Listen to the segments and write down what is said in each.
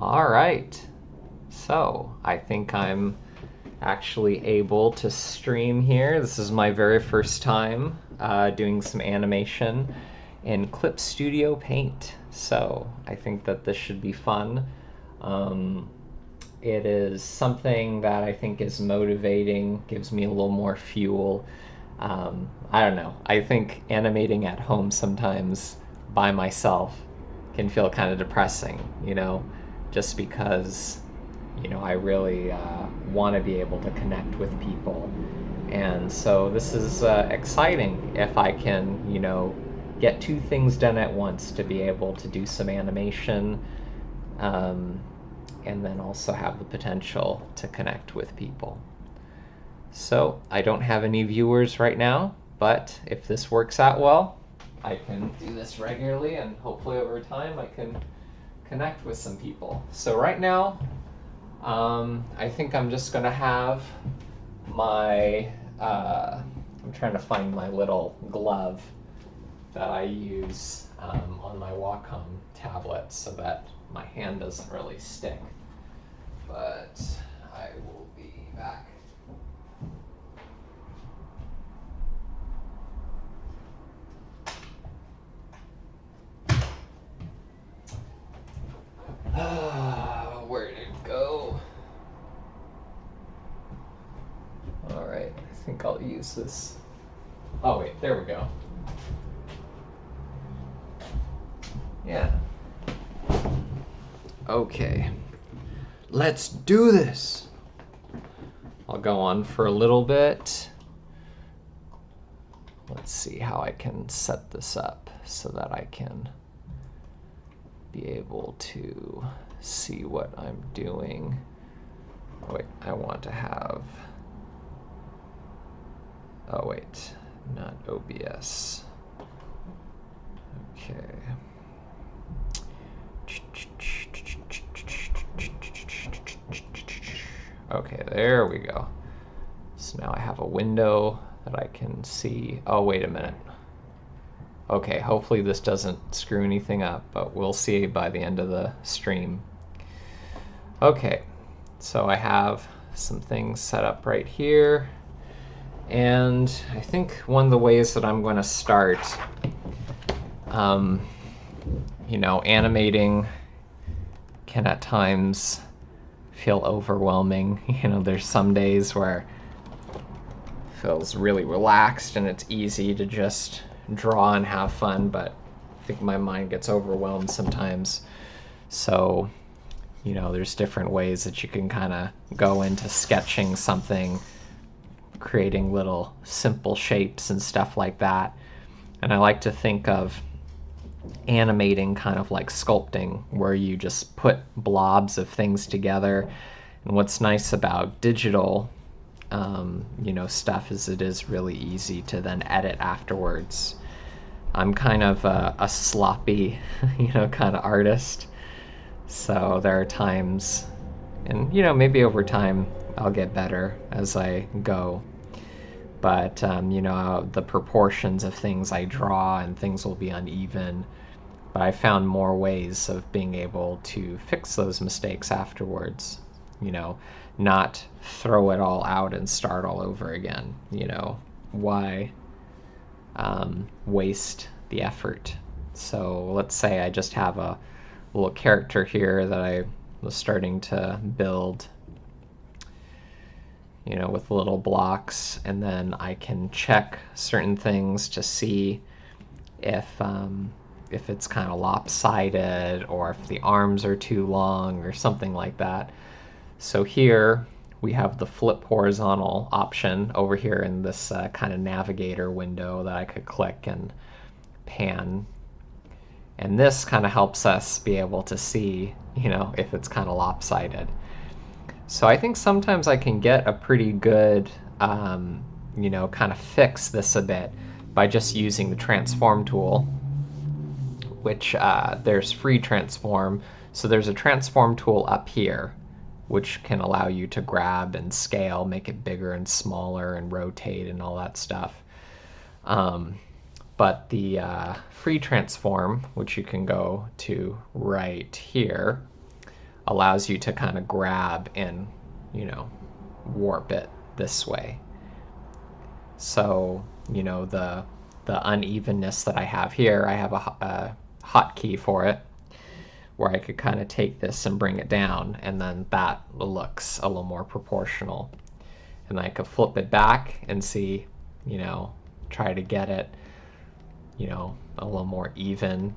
All right, so I think I'm actually able to stream here. This is my very first time doing some animation in ClipStudio Paint, so I think that this should be fun. Um, it is something that I think is motivating, gives me a little more fuel. I don't know. I think animating at home sometimes by myself can feel kind of depressing, just because, I really want to be able to connect with people. And so this is exciting if I can, get two things done at once to be able to do some animation um, and then also have the potential to connect with people. So I don't have any viewers right now, but if this works out well, I can do this regularly and hopefully over time I can connect with some people. So right now, I think I'm just gonna have my, I'm trying to find my little glove that I use on my Wacom tablet so that my hand doesn't really stick. But I will be back. Where'd it go? All right, I think I'll use this. Oh wait, there we go. Yeah. Okay. Let's do this. I'll go on for a little bit. Let's see how I can set this up so that I can be able to see what I'm doing. Oh, wait, I want to have, oh wait, not OBS. Okay. Okay, there we go. So now I have a window that I can see. Oh, wait a minute. Okay, hopefully this doesn't screw anything up, but we'll see by the end of the stream. Okay, so I have some things set up right here. And I think one of the ways that I'm going to start, animating can at times feel overwhelming. There's some days where it feels really relaxed and it's easy to just draw and have fun, but I think my mind gets overwhelmed sometimes. So, there's different ways that you can kind of go into sketching something, creating little simple shapes and stuff like that. And I like to think of animating kind of like sculpting, where you just put blobs of things together. And what's nice about digital stuff is it is really easy to then edit afterwards. I'm kind of a sloppy, kind of artist. So there are times, and maybe over time I'll get better as I go. But the proportions of things I draw and things will be uneven. But I found more ways of being able to fix those mistakes afterwards. Not throw it all out and start all over again. Why waste the effort? So let's say I just have a little character here that I was starting to build, with little blocks, and then I can check certain things to see if it's kind of lopsided or if the arms are too long or something like that. So here we have the flip horizontal option over here in this kind of navigator window that I could click and pan. And this kind of helps us be able to see, if it's kind of lopsided. So I think sometimes I can get a pretty good, kind of fix this a bit by just using the transform tool, which there's free transform. So there's a transform tool up here, which can allow you to grab and scale, make it bigger and smaller and rotate and all that stuff. But the free transform, which you can go to right here, allows you to kind of grab and, warp it this way. So, the unevenness that I have here, I have a hotkey for it where I could kind of take this and bring it down, and then that looks a little more proportional. And I could flip it back and see, try to get it, a little more even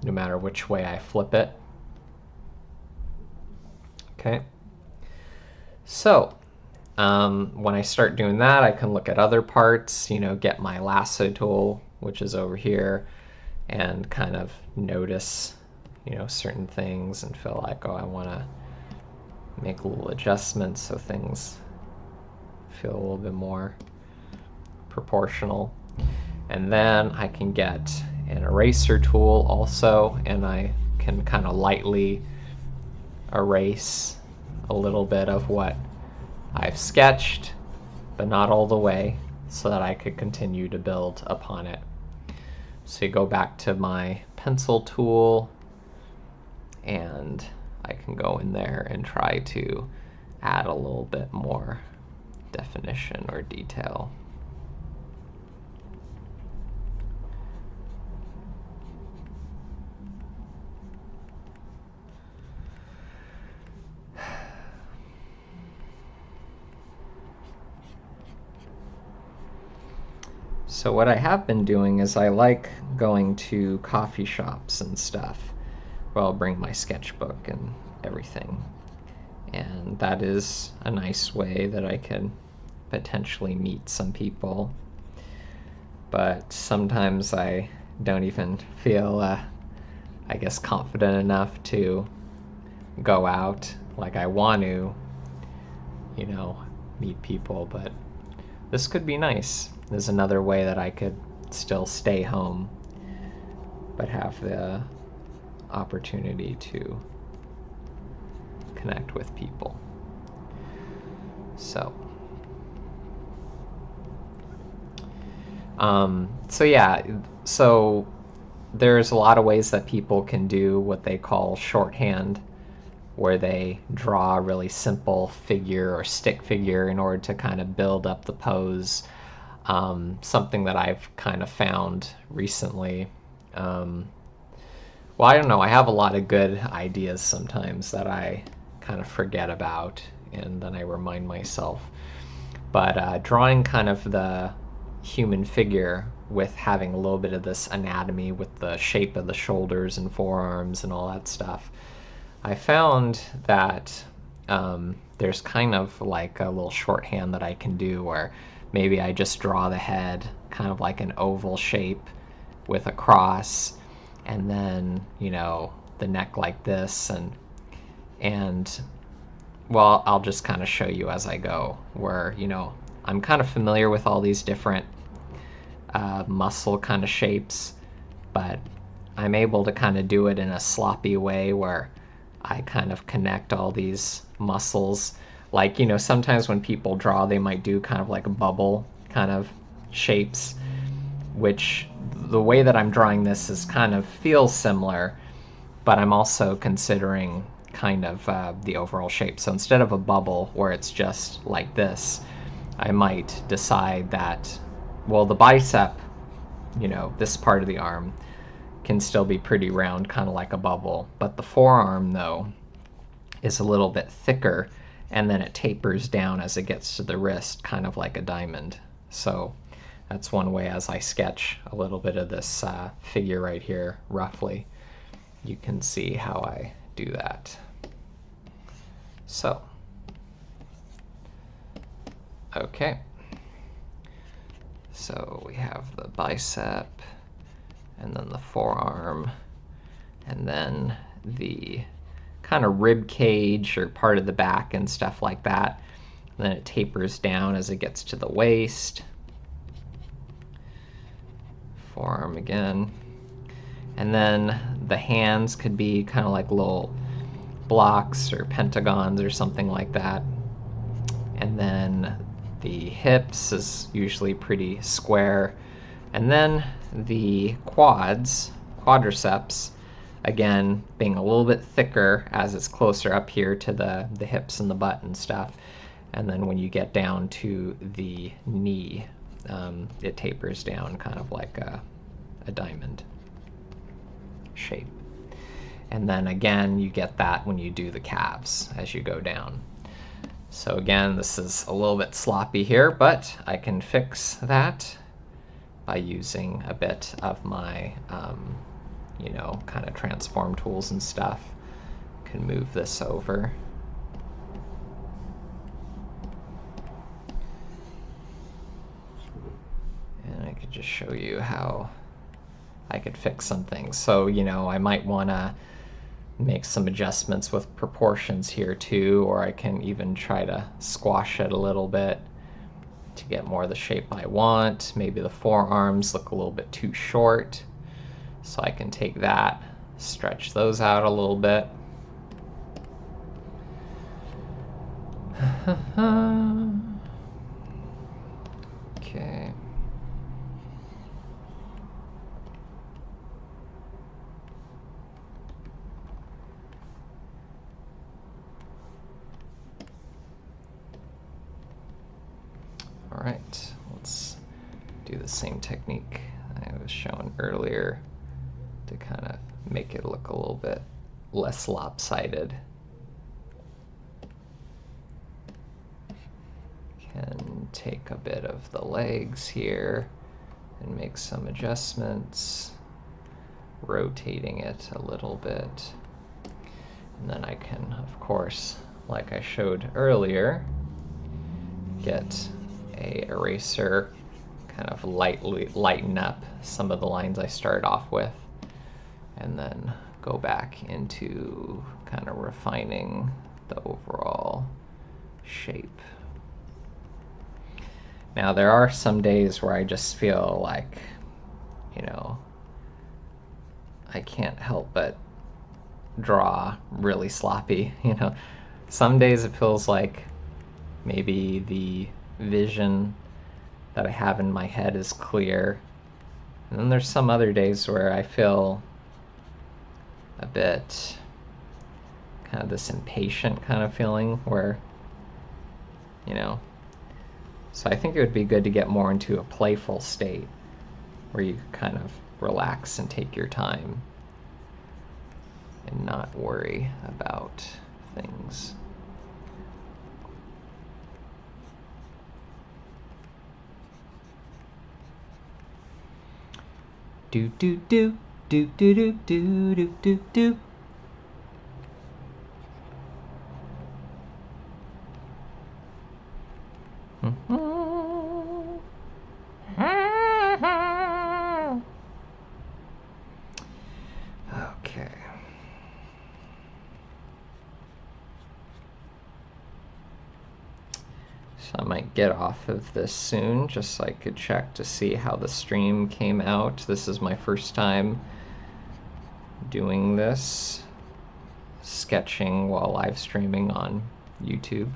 no matter which way I flip it. Okay. So when I start doing that, I can look at other parts, get my lasso tool, which is over here, and kind of notice, certain things and feel like, oh, I want to make a little adjustments so things feel a little bit more proportional. And then I can get an eraser tool also, and I can kind of lightly erase a little bit of what I've sketched, but not all the way, so that I could continue to build upon it. So you go back to my pencil tool, and I can go in there and try to add a little bit more definition or detail. So what I have been doing is I like going to coffee shops and stuff where I'll bring my sketchbook and everything. And that is a nice way that I can potentially meet some people. But sometimes I don't even feel, I guess, confident enough to go out like I want to, meet people. But this could be nice. There's another way that I could still stay home, but have the opportunity to connect with people. So so there's a lot of ways that people can do what they call shorthand, where they draw a really simple figure or stick figure in order to kind of build up the pose. Something that I've kind of found recently. Well, I don't know, I have a lot of good ideas sometimes that I kind of forget about, and then I remind myself. But drawing kind of the human figure with having a little bit of this anatomy with the shape of the shoulders and forearms and all that stuff, I found that there's kind of like a little shorthand that I can do where maybe I just draw the head kind of like an oval shape with a cross, and then, the neck like this, and well, I'll just kind of show you as I go, where, I'm kind of familiar with all these different muscle kind of shapes, but I'm able to kind of do it in a sloppy way where I kind of connect all these muscles. Like, sometimes when people draw, they might do kind of like a bubble kind of shapes, which the way that I'm drawing this is kind of feels similar, but I'm also considering kind of the overall shape. So instead of a bubble where it's just like this, I might decide that, well, the bicep, this part of the arm can still be pretty round, kind of like a bubble, but the forearm, though, is a little bit thicker, and then it tapers down as it gets to the wrist, kind of like a diamond. So that's one way as I sketch a little bit of this figure right here, roughly. You can see how I do that. So, okay. So we have the bicep, and then the forearm, and then the kind of rib cage or part of the back and stuff like that. And then it tapers down as it gets to the waist. Forearm again. And then the hands could be kind of like little blocks or pentagons or something like that. And then the hips is usually pretty square. And then the quadriceps, again, being a little bit thicker as it's closer up here to the hips and the butt and stuff. And then when you get down to the knee, it tapers down kind of like a diamond shape. And then again, you get that when you do the calves as you go down. So again, this is a little bit sloppy here, but I can fix that by using a bit of my, you know, kind of transform tools and stuff. Can move this over. And I could just show you how I could fix some things. So, you know, I might want to make some adjustments with proportions here too, or I can even try to squash it a little bit to get more of the shape I want. Maybe the forearms look a little bit too short, so I can take that, stretch those out a little bit. Okay. All right, let's do the same technique I was showing earlier to kind of make it look a little bit less lopsided. Can take a bit of the legs here and make some adjustments, rotating it a little bit. And then I can, of course, like I showed earlier, get a eraser, kind of lightly lighten up some of the lines I started off with, and then go back into kind of refining the overall shape. Now there are some days where I just feel like, you know, I can't help but draw really sloppy, you know. Some days it feels like maybe the vision that I have in my head is clear. And then there's some other days where I feel a bit kind of this impatient kind of feeling where, you know, so I think it would be good to get more into a playful state where you kind of relax and take your time and not worry about things. Do do do do do do do do do do. Okay. So I might get off of this soon, just so I could check to see how the stream came out. This is my first time doing this, sketching while live streaming on YouTube.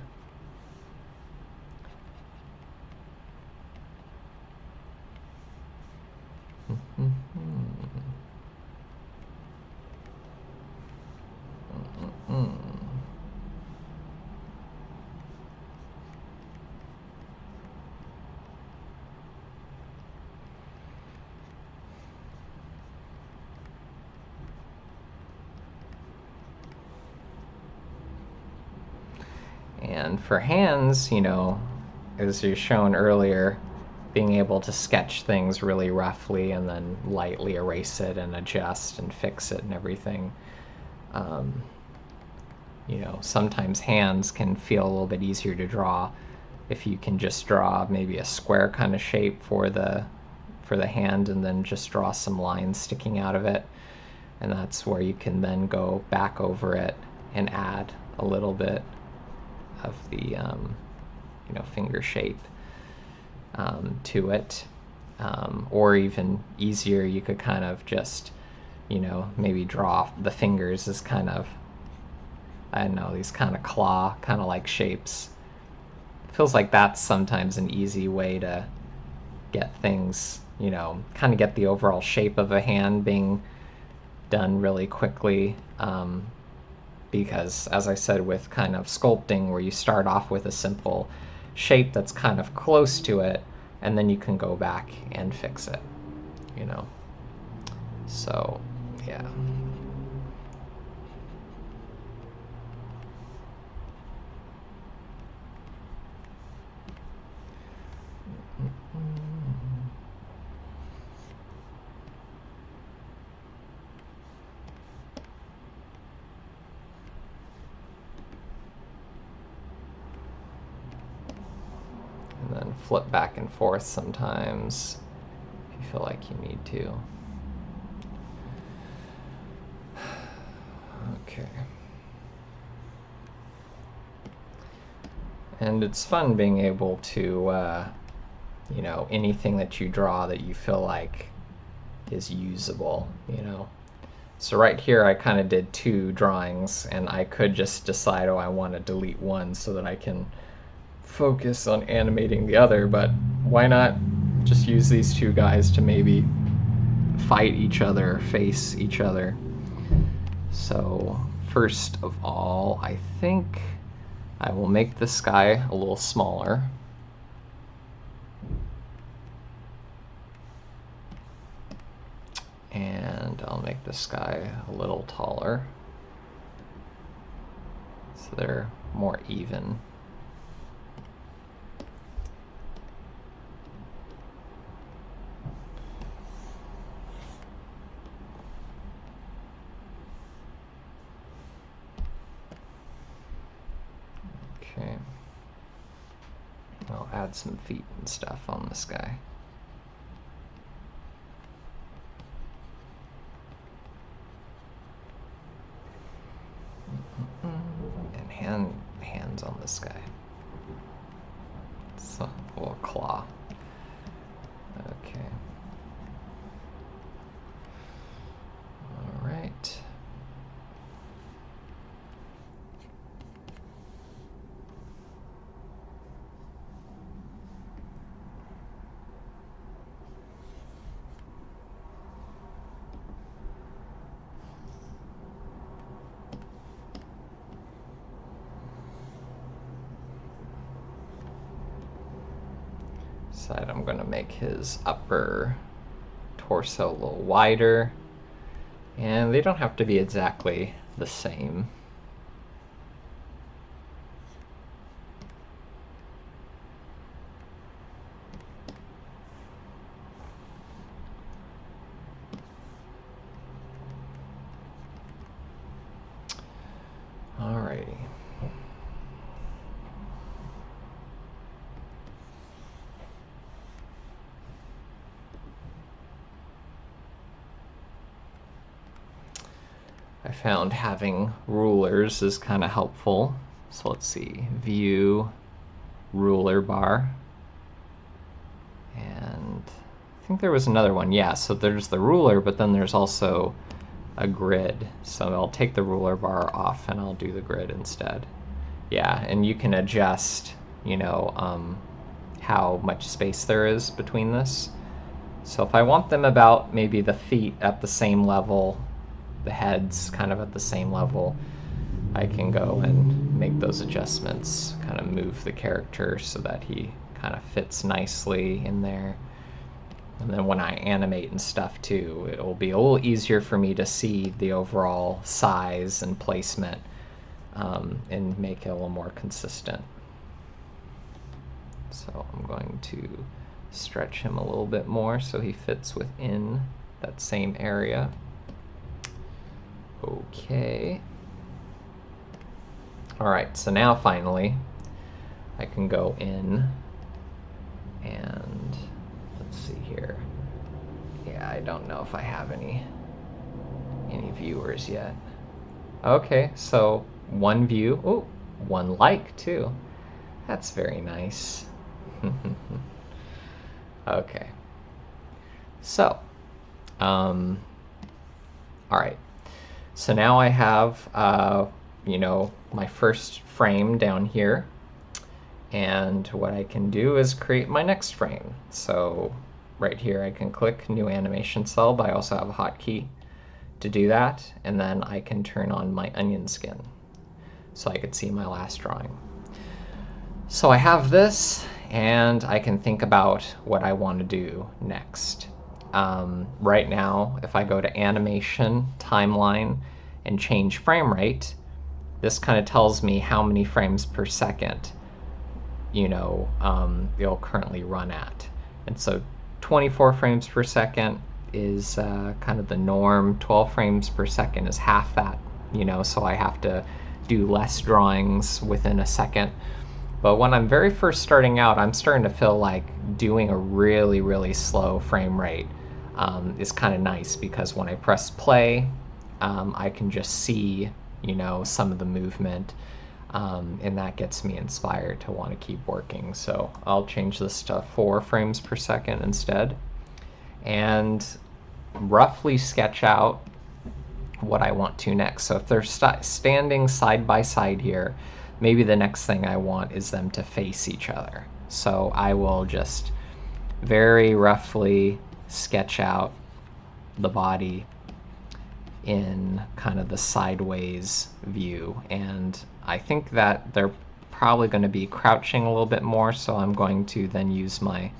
And for hands, you know, as you shown earlier, being able to sketch things really roughly and then lightly erase it and adjust and fix it and everything. You know, sometimes hands can feel a little bit easier to draw if you can just draw maybe a square kind of shape for the hand and then just draw some lines sticking out of it. And that's where you can then go back over it and add a little bit of the you know, finger shape to it, or even easier, you could kind of just, you know, maybe draw the fingers as kind of, I don't know, these kind of claw kind of like shapes. It feels like that's sometimes an easy way to get things, you know, kind of get the overall shape of a hand being done really quickly, because, as I said, with kind of sculpting, where you start off with a simple shape that's kind of close to it, and then you can go back and fix it, you know. So, yeah. And then flip back and forth sometimes if you feel like you need to. Okay. And it's fun being able to, you know, anything that you draw that you feel like is usable, you know. So right here I kind of did 2 drawings, and I could just decide, oh, I want to delete one so that I can focus on animating the other, but why not just use these 2 guys to maybe fight each other, face each other. So first of all, I think I will make the sky a little smaller. And I'll make the sky a little taller, so they're more even. Okay. I'll add some feet and stuff on the sky. And hands on the sky. It's a little claw. Okay. All right. Side, I'm going to make his upper torso a little wider, and they don't have to be exactly the same. Alrighty. I found having rulers is kind of helpful. So let's see, view, ruler bar, and I think there was another one. Yeah, so there's the ruler, but then there's also a grid. So I'll take the ruler bar off and I'll do the grid instead. Yeah, and you can adjust, you know, how much space there is between this. So if I want them about maybe the feet at the same level, the heads kind of at the same level, I can go and make those adjustments, kind of move the character so that he kind of fits nicely in there. And then when I animate and stuff too, it will be a little easier for me to see the overall size and placement, and make it a little more consistent. So I'm going to stretch him a little bit more so he fits within that same area. Okay. Alright, so now finally I can go in and let's see here. Yeah, I don't know if I have any viewers yet. Okay, so 1 view. Oh, 1 like too. That's very nice. Okay. So, all right. So now I have, you know, my first frame down here, and what I can do is create my next frame. So right here I can click New Animation Cell, but I also have a hotkey, to do that, and then I can turn on my onion skin so I could see my last drawing. So I have this, and I can think about what I want to do next. Right now, if I go to animation, timeline, and change frame rate, this kind of tells me how many frames per second, it'll currently run at. And so 24 frames per second is kind of the norm. 12 frames per second is half that, so I have to do less drawings within a second. But when I'm very first starting out, I'm starting to feel like doing a really, really slow frame rate is kind of nice, because when I press play, I can just see, some of the movement, and that gets me inspired to want to keep working. So I'll change this to 4 frames per second instead, and roughly sketch out what I want to next. So if they're standing side by side here, maybe the next thing I want is them to face each other. So I will just very roughly sketch out the body in kind of the sideways view, and I think that they're probably going to be crouching a little bit more, so I'm going to then use my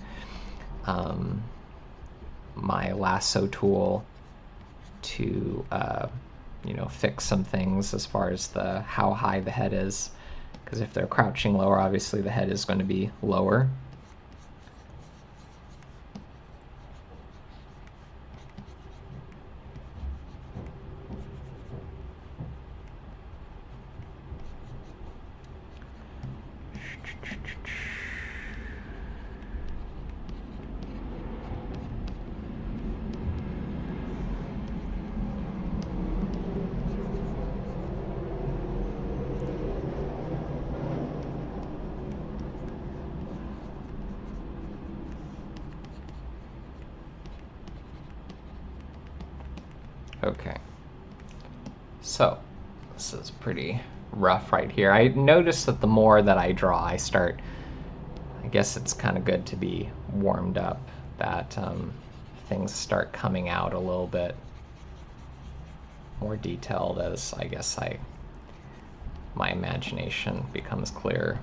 my lasso tool to fix some things as far as how high the head is, because if they're crouching lower, obviously the head is going to be lower. Okay, so this is pretty rough right here. I notice that the more that I draw, I guess it's kind of good to be warmed up, that things start coming out a little bit more detailed as I guess my imagination becomes clearer.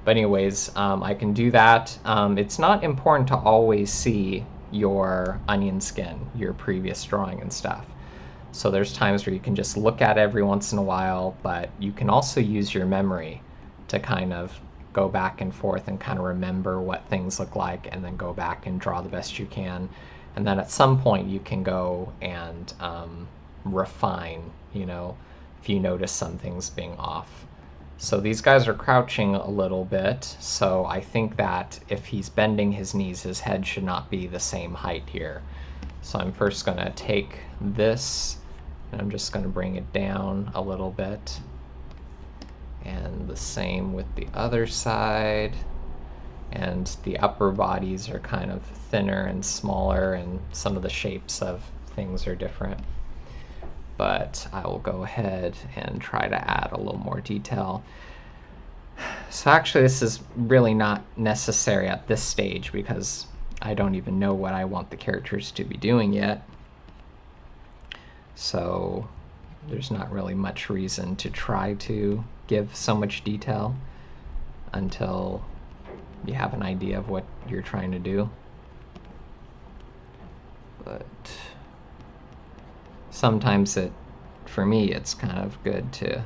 But anyways, I can do that. It's not important to always see your onion skin, your previous drawing and stuff. So there's times where you can just look at it every once in a while, but you can also use your memory to kind of go back and forth and kind of remember what things look like, and then go back and draw the best you can. And then at some point you can go and refine, if you notice some things being off. So these guys are crouching a little bit, so I think that if he's bending his knees, his head should not be the same height here. So I'm first going to take this, and I'm just going to bring it down a little bit. And the same with the other side. And the upper bodies are kind of thinner and smaller, and some of the shapes of things are different. But I will go ahead and try to add a little more detail. So actually this is really not necessary at this stage, because I don't even know what I want the characters to be doing yet. So there's not really much reason to try to give so much detail until you have an idea of what you're trying to do. But sometimes for me, it's kind of good to,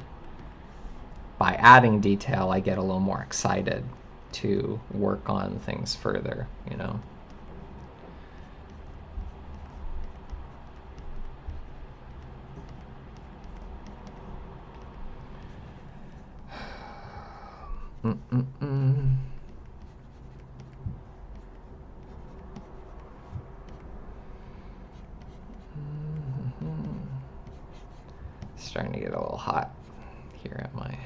by adding detail, I get a little more excited to work on things further, Starting to get a little hot here at my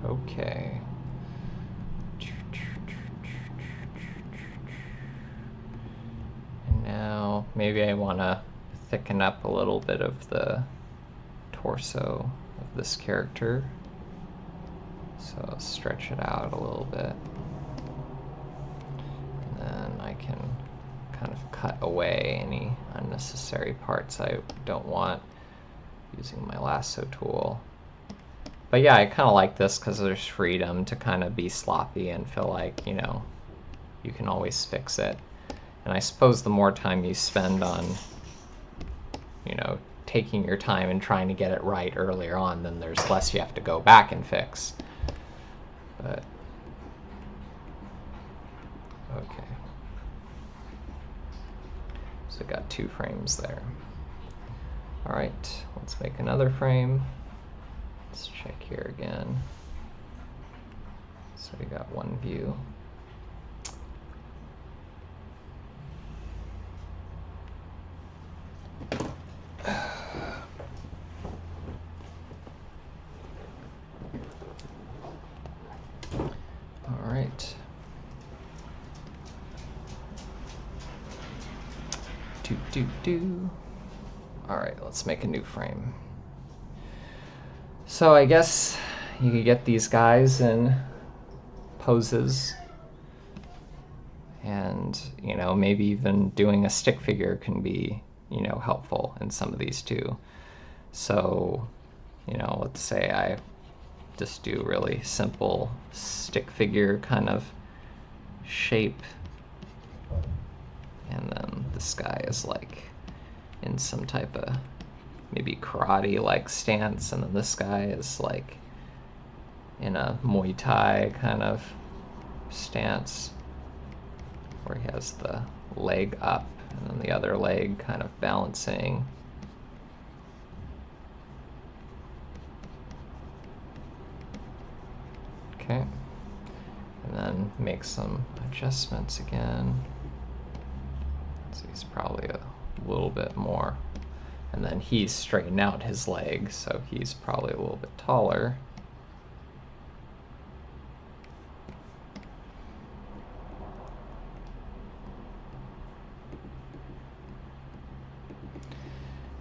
Okay. And now maybe I want to thicken up a little bit of the torso of this character. So I'll stretch it out a little bit. And then I can kind of cut away any unnecessary parts I don't want using my lasso tool. But yeah, I kind of like this because there's freedom to kind of be sloppy and feel like, you know, you can always fix it. And I suppose the more time you spend on, you know, taking your time and trying to get it right earlier on, then there's less you have to go back and fix. But, okay. So I got 2 frames there. All right, let's make another frame. Let's check here again. So we got 1 view. All right. All right, let's make a new frame. So I guess you could get these guys in poses, and you know, maybe even doing a stick figure can be, you know, helpful in some of these too. So, you know, let's say I just do really simple stick figure kind of shape, and then this guy is like in some type of maybe karate like stance, and then this guy is like in a Muay Thai kind of stance where he has the leg up and then the other leg kind of balancing. Okay, and then make some adjustments again. So he's probably a little bit more, and then he's straightened out his leg, so he's probably a little bit taller.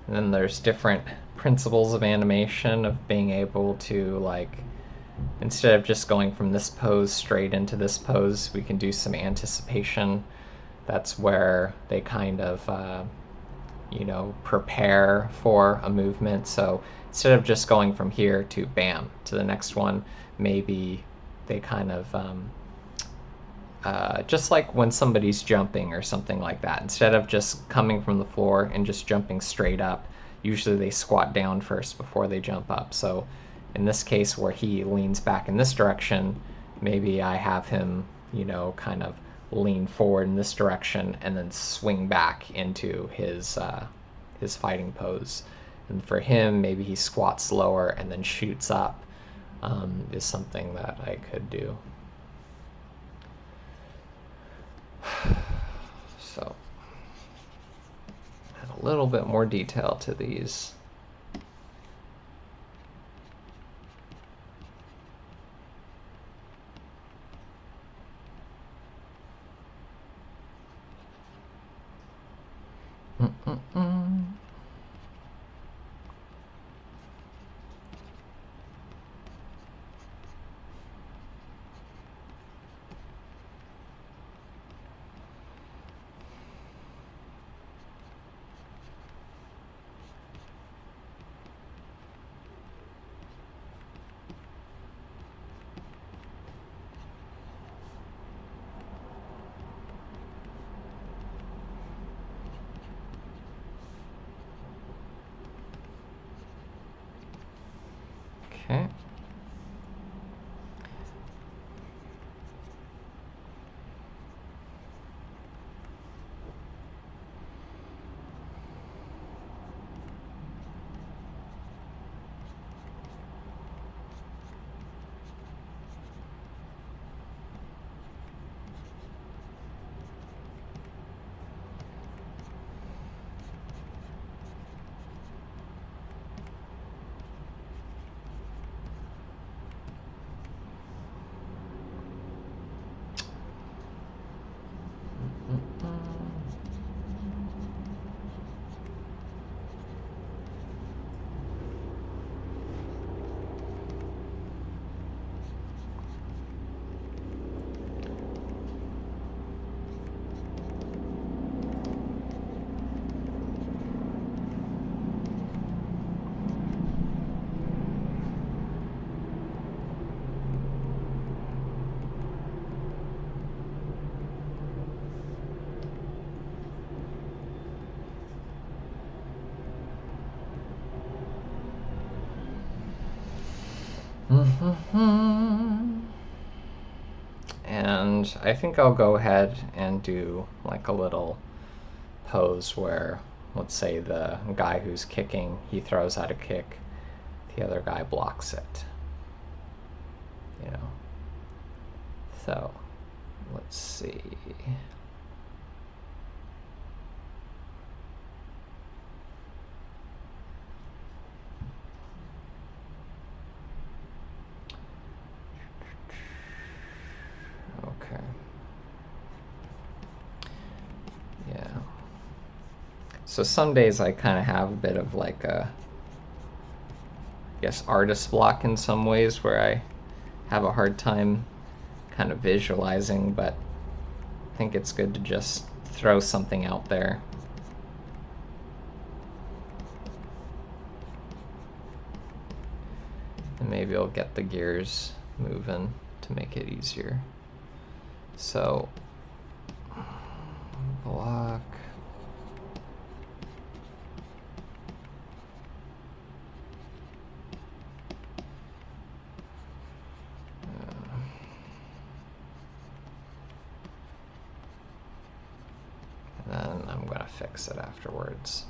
And then there's different principles of animation of being able to, like, instead of just going from this pose straight into this pose, we can do some anticipation. That's where they kind of, you know, prepare for a movement. So instead of just going from here to bam to the next one, maybe they kind of, just like when somebody's jumping or something like that, instead of just coming from the floor and just jumping straight up, usually they squat down first before they jump up. So in this case where he leans back in this direction, maybe I have him, you know, kind of lean forward in this direction and then swing back into his fighting pose. And for him, maybe he squats lower and then shoots up, is something that I could do. So add a little bit more detail to these. And I think I'll go ahead and do like a little pose where, let's say the guy who's kicking, he throws out a kick, the other guy blocks it, you know. So let's see. Okay. Yeah. So some days I kind of have a bit of like a, I guess, artist block in some ways where I have a hard time kind of visualizing, but I think it's good to just throw something out there. And maybe I'll get the gears moving to make it easier. So, block. And then I'm going to fix it afterwards.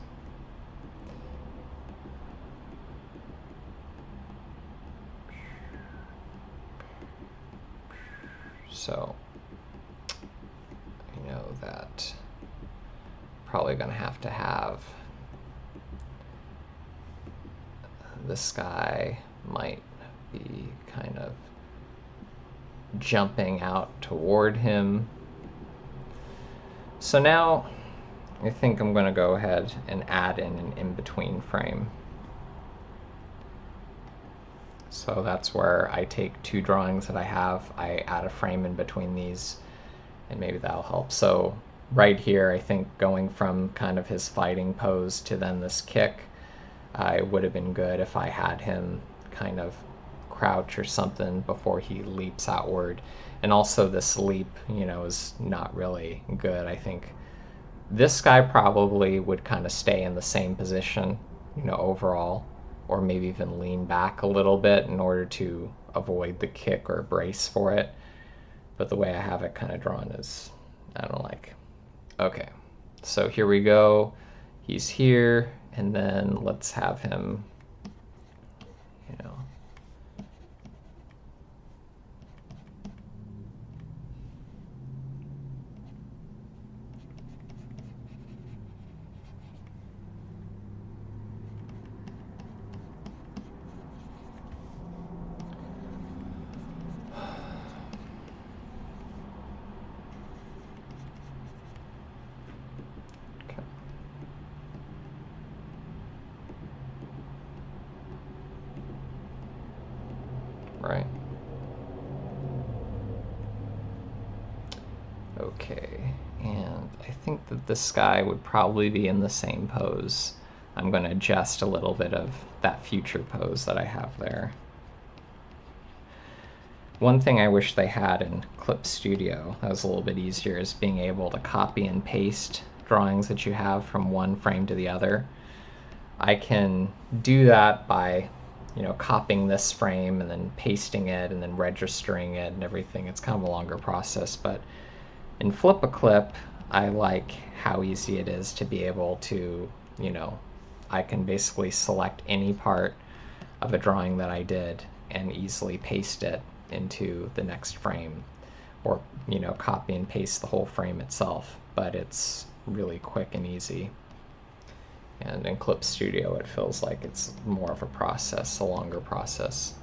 So, I know that probably going to have this guy might be kind of jumping out toward him. So now I think I'm going to go ahead and add in an in-between frame. So that's where I take two drawings that I have, I add a frame in between these, and maybe that'll help. So right here, I think going from kind of his fighting pose to then this kick, it would have been good if I had him kind of crouch or something before he leaps outward. And also this leap, you know, is not really good. I think this guy probably would kind of stay in the same position, you know, overall, or maybe even lean back a little bit in order to avoid the kick or brace for it. But the way I have it kind of drawn is, I don't like. Okay, so here we go. He's here, and then let's have him, you know, right? Okay, and I think that this guy would probably be in the same pose. I'm going to adjust a little bit of that future pose that I have there. One thing I wish they had in ClipStudio that was a little bit easier is being able to copy and paste drawings that you have from one frame to the other. I can do that by, you know, copying this frame and then pasting it and then registering it and everything. It's kind of a longer process, but in Flip a Clip, I like how easy it is to be able to, you know, I can basically select any part of a drawing that I did and easily paste it into the next frame, or, you know, copy and paste the whole frame itself, but it's really quick and easy. And in ClipStudio, it feels like it's more of a process, a longer process.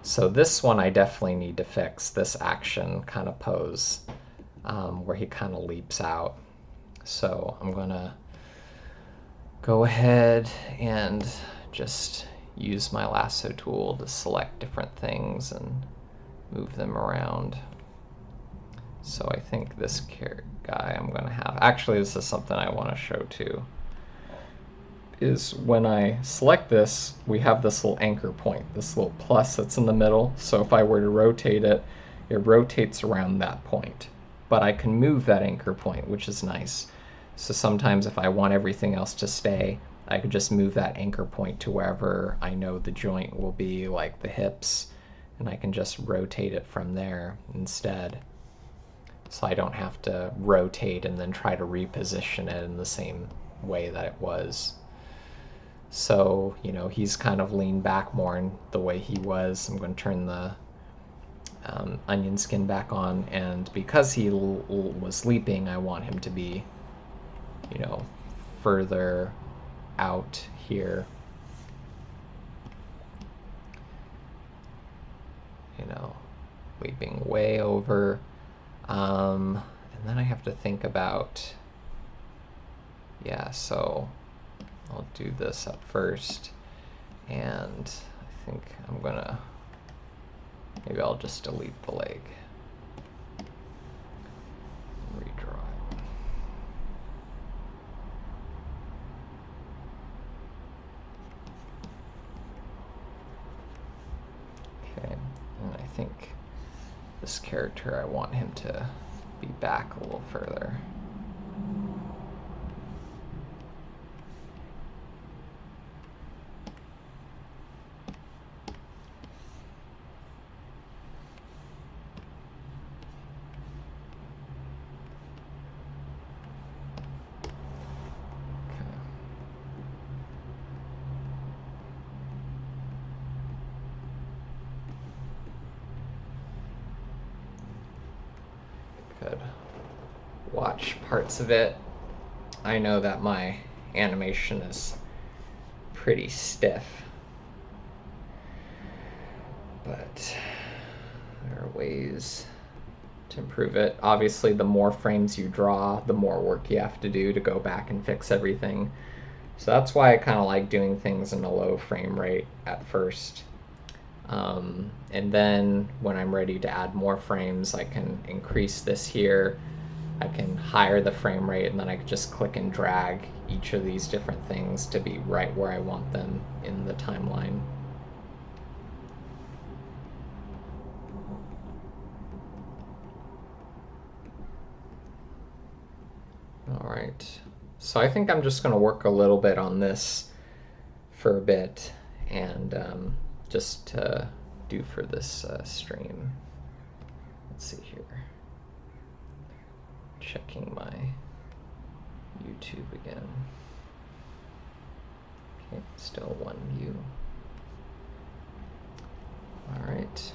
So this one I definitely need to fix, this action kind of pose where he kind of leaps out. So I'm going to go ahead and just use my lasso tool to select different things and move them around. So I think this guy I'm going to have, actually this is something I want to show too, is when I select this, we have this little anchor point, this little plus that's in the middle. So if I were to rotate it, it rotates around that point. But I can move that anchor point, which is nice. So sometimes if I want everything else to stay, I could just move that anchor point to wherever I know the joint will be, like the hips, and I can just rotate it from there instead. So I don't have to rotate and then try to reposition it in the same way that it was. So, you know, he's kind of leaned back more in the way he was. I'm going to turn the onion skin back on, and because he was leaping, I want him to be, you know, further out here. You know, leaping way over. And then I have to think about, yeah, so I'll do this up first, and I think I'm gonna, maybe I'll just delete the leg. Redraw it. Okay, and I think this character, I want him to be back a little further. Could watch parts of it. I know that my animation is pretty stiff, but there are ways to improve it. Obviously, the more frames you draw, the more work you have to do to go back and fix everything. So that's why I kind of like doing things in a low frame rate at first. And then when I'm ready to add more frames, I can increase this here. I can higher the frame rate, and then I can just click and drag each of these different things to be right where I want them in the timeline. All right, so I think I'm just going to work a little bit on this for a bit, and just to do for this stream. Let's see here. Checking my YouTube again. Okay, still one view. All right.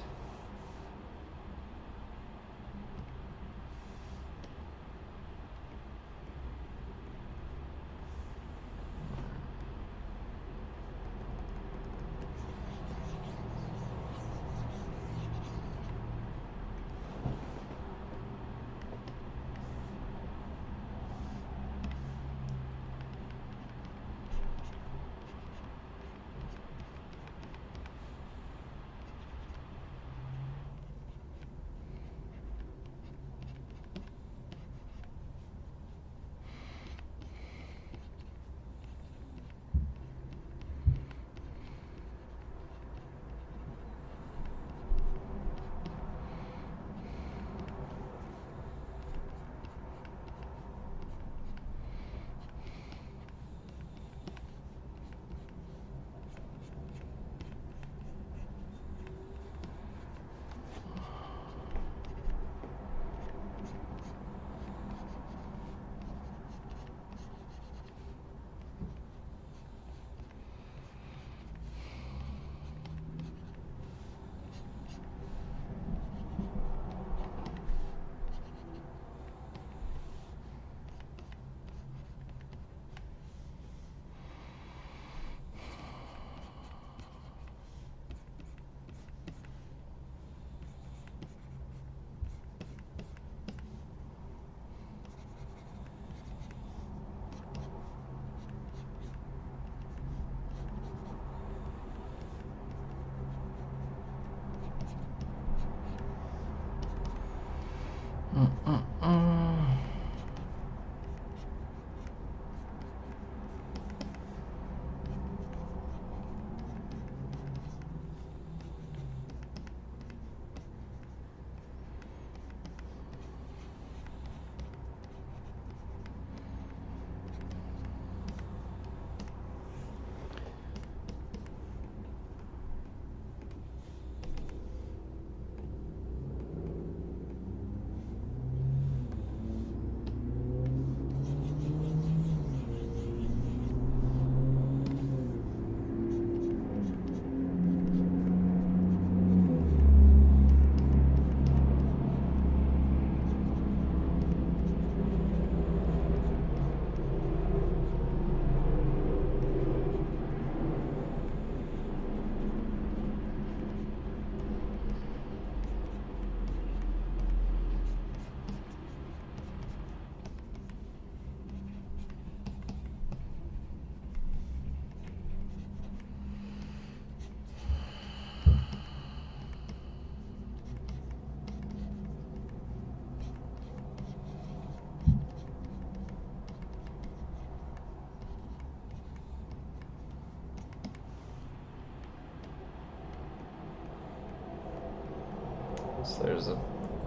So there's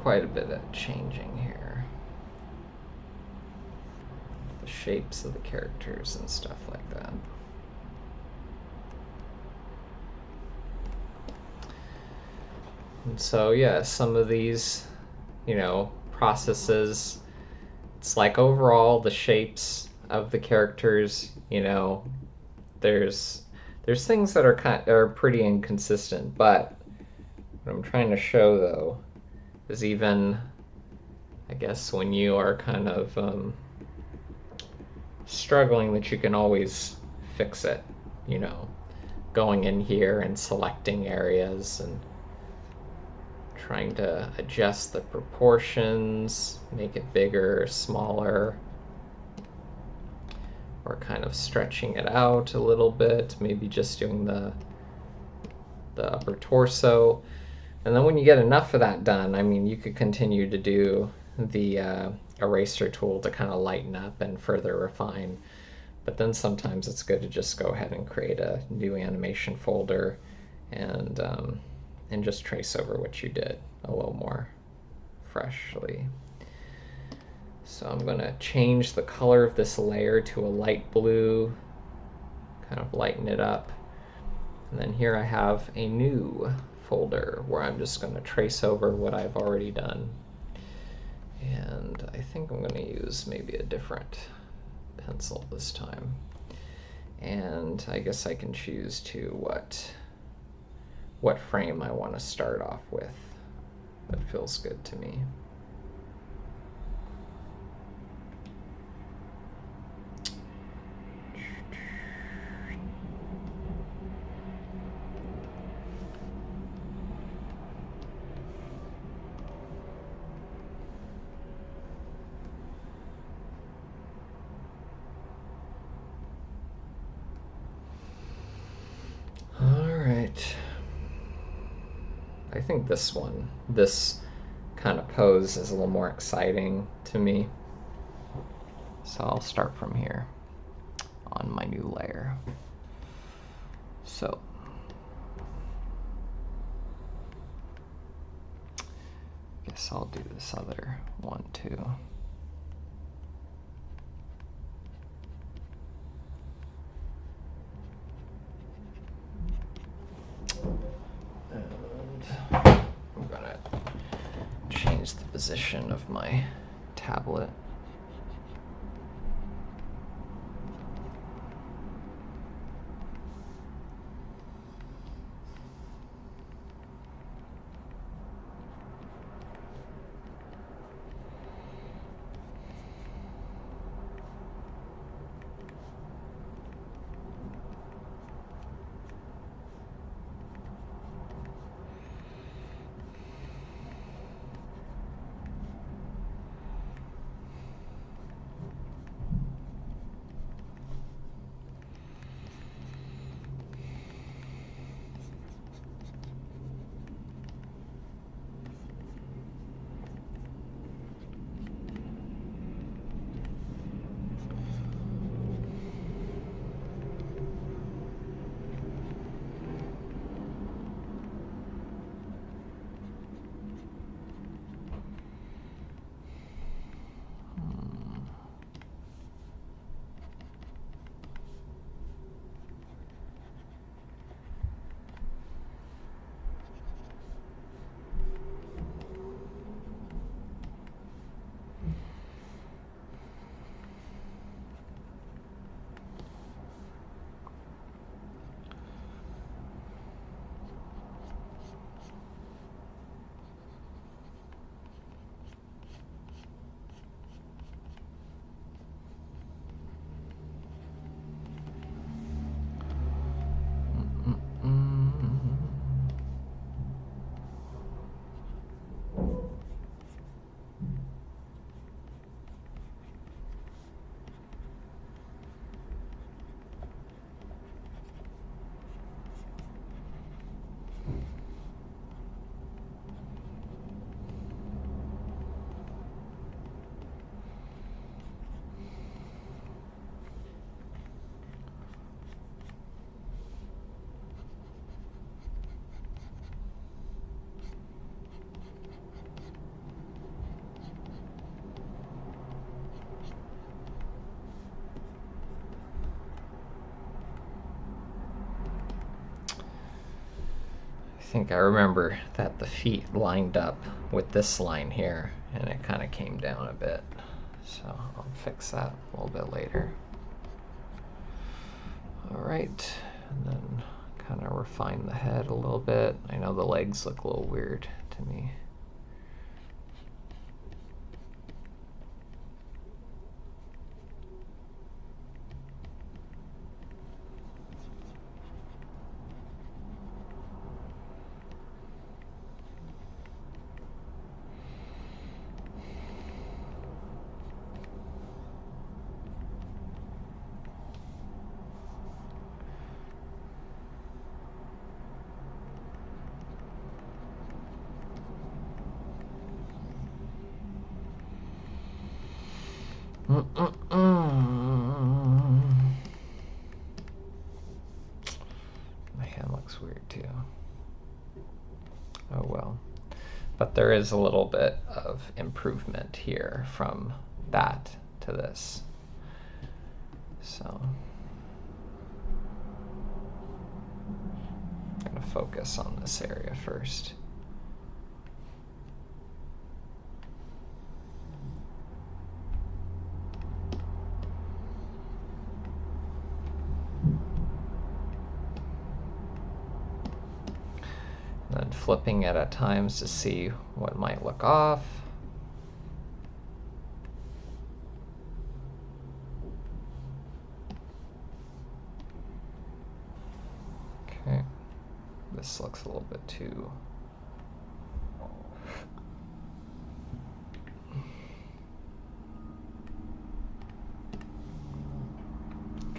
quite a bit of changing here. The shapes of the characters and stuff like that. And so yeah, some of these, processes, it's like overall the shapes of the characters, there's things that are pretty inconsistent, but what I'm trying to show though is even, I guess, when you are kind of struggling, that you can always fix it, going in here and selecting areas and trying to adjust the proportions, make it bigger, smaller, or kind of stretching it out a little bit, maybe just doing the upper torso. And then when you get enough of that done, I mean, you could continue to do the eraser tool to kind of lighten up and further refine. But then sometimes it's good to just go ahead and create a new animation folder and just trace over what you did a little more freshly. So I'm going to change the color of this layer to a light blue, kind of lighten it up. And then here I have a new folder where I'm just going to trace over what I've already done. And I think I'm going to use maybe a different pencil this time. And I guess I can choose to what frame I want to start off with. That feels good to me. I think this kind of pose is a little more exciting to me. So I'll start from here on my new layer. So I guess I'll do this other one too. I'm gonna change the position of my tablet. think I remember that the feet lined up with this line here, and it kind of came down a bit. So I'll fix that a little bit later. All right, and then kind of refine the head a little bit. I know the legs look a little weird to me. My hand looks weird too. Oh well. But there is a little bit of improvement here from that to this. So I'm going to focus on this area first. And then flipping it at times to see what might look off. Okay, this looks a little bit too...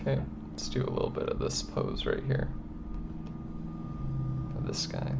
Okay, let's do a little bit of this pose right here. Of this guy.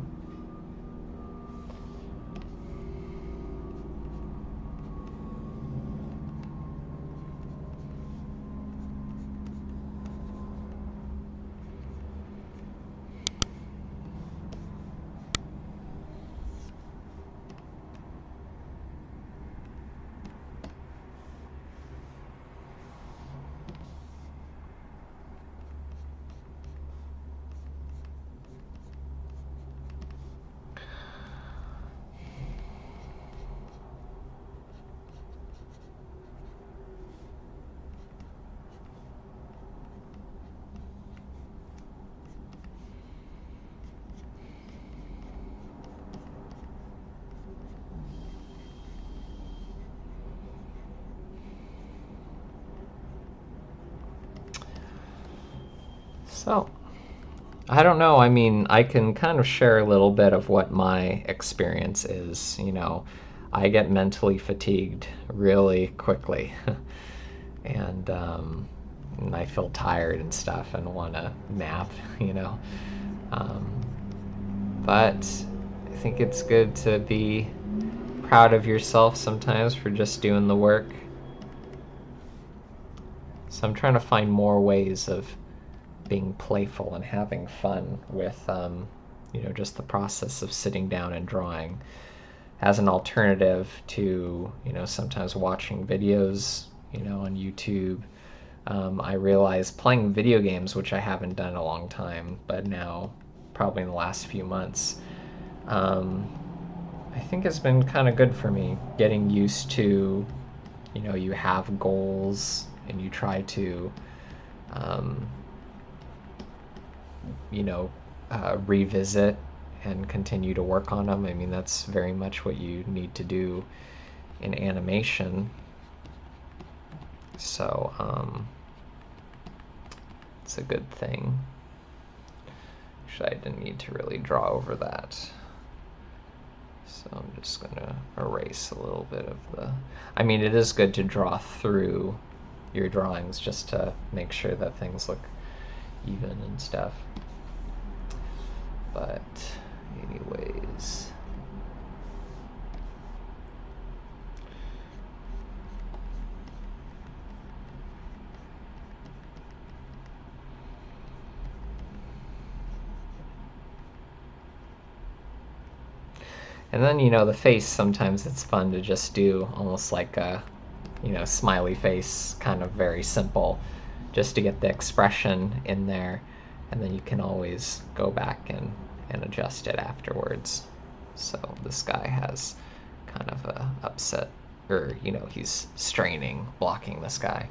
So, I don't know. I mean, I can kind of share a little bit of what my experience is. You know, I get mentally fatigued really quickly. And I feel tired and stuff and want to nap, you know. But I think it's good to be proud of yourself sometimes for just doing the work. So I'm trying to find more ways of being playful and having fun with, you know, just the process of sitting down and drawing as an alternative to, you know, sometimes watching videos, you know, on YouTube. I realize playing video games, which I haven't done in a long time, but now probably in the last few months, I think it's been kind of good for me getting used to, you know, you have goals and you try to, you know, revisit and continue to work on them. I mean, that's very much what you need to do in animation. So, it's a good thing. Actually, I didn't need to really draw over that. So I'm just gonna erase a little bit of the... I mean, it is good to draw through your drawings just to make sure that things look even and stuff. But anyways... And then, you know, the face, sometimes it's fun to just do almost like a, you know, smiley face, kind of very simple, just to get the expression in there. And then you can always go back and and adjust it afterwards. So this guy has kind of a upset, or he's straining, blocking this guy.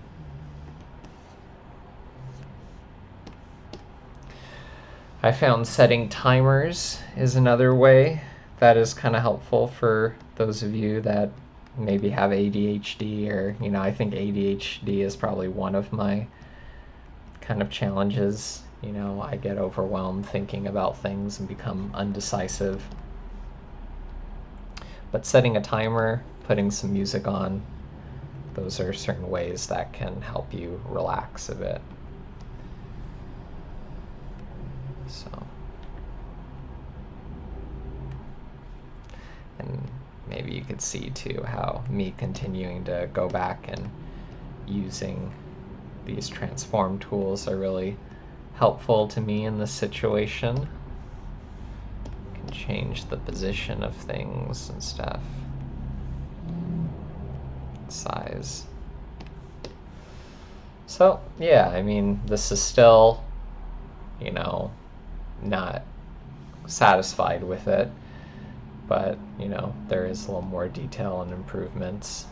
I found setting timers is another way that is kind of helpful for those of you that maybe have ADHD, or I think ADHD is probably one of my kind of challenges. I get overwhelmed thinking about things and become undecisive. But setting a timer, putting some music on, those are certain ways that can help you relax a bit. So, and maybe you could see too how me continuing to go back and using these transform tools are really helpful to me in this situation. You can change the position of things and stuff, size. So yeah, I mean, this is still, not satisfied with it, but there is a little more detail and improvements.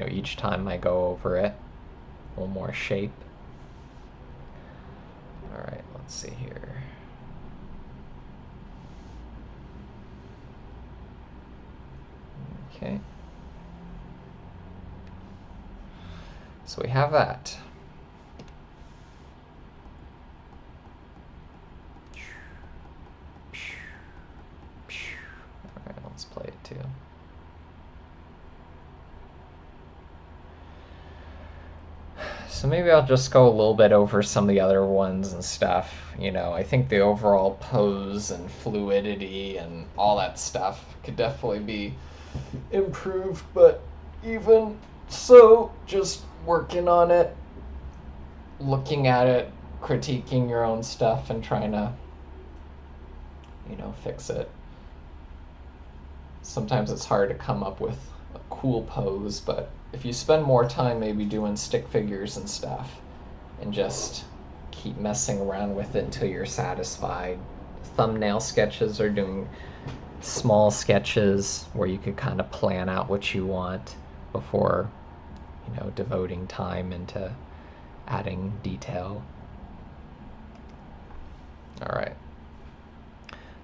Each time I go over it, a little more shape. All right, let's see here. Okay. So we have that. All right, let's play it too. So maybe I'll just go a little bit over some of the other ones and stuff. I think the overall pose and fluidity and all that stuff could definitely be improved, but even so, just working on it, looking at it, critiquing your own stuff and trying to, fix it. Sometimes it's hard to come up with a cool pose, but if you spend more time maybe doing stick figures and stuff and just keep messing around with it until you're satisfied. Thumbnail sketches are doing small sketches where you could kind of plan out what you want before, devoting time into adding detail. All right.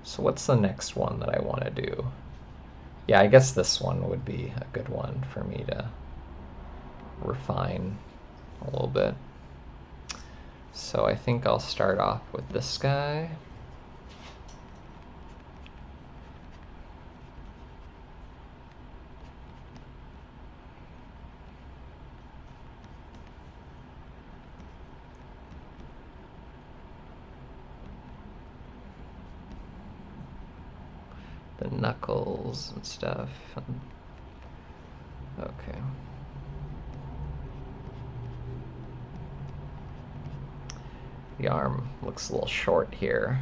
So what's the next one that I want to do? Yeah, I guess this one would be a good one for me to refine a little bit. So I think I'll start off with this guy. The knuckles and stuff. Okay. The arm looks a little short here.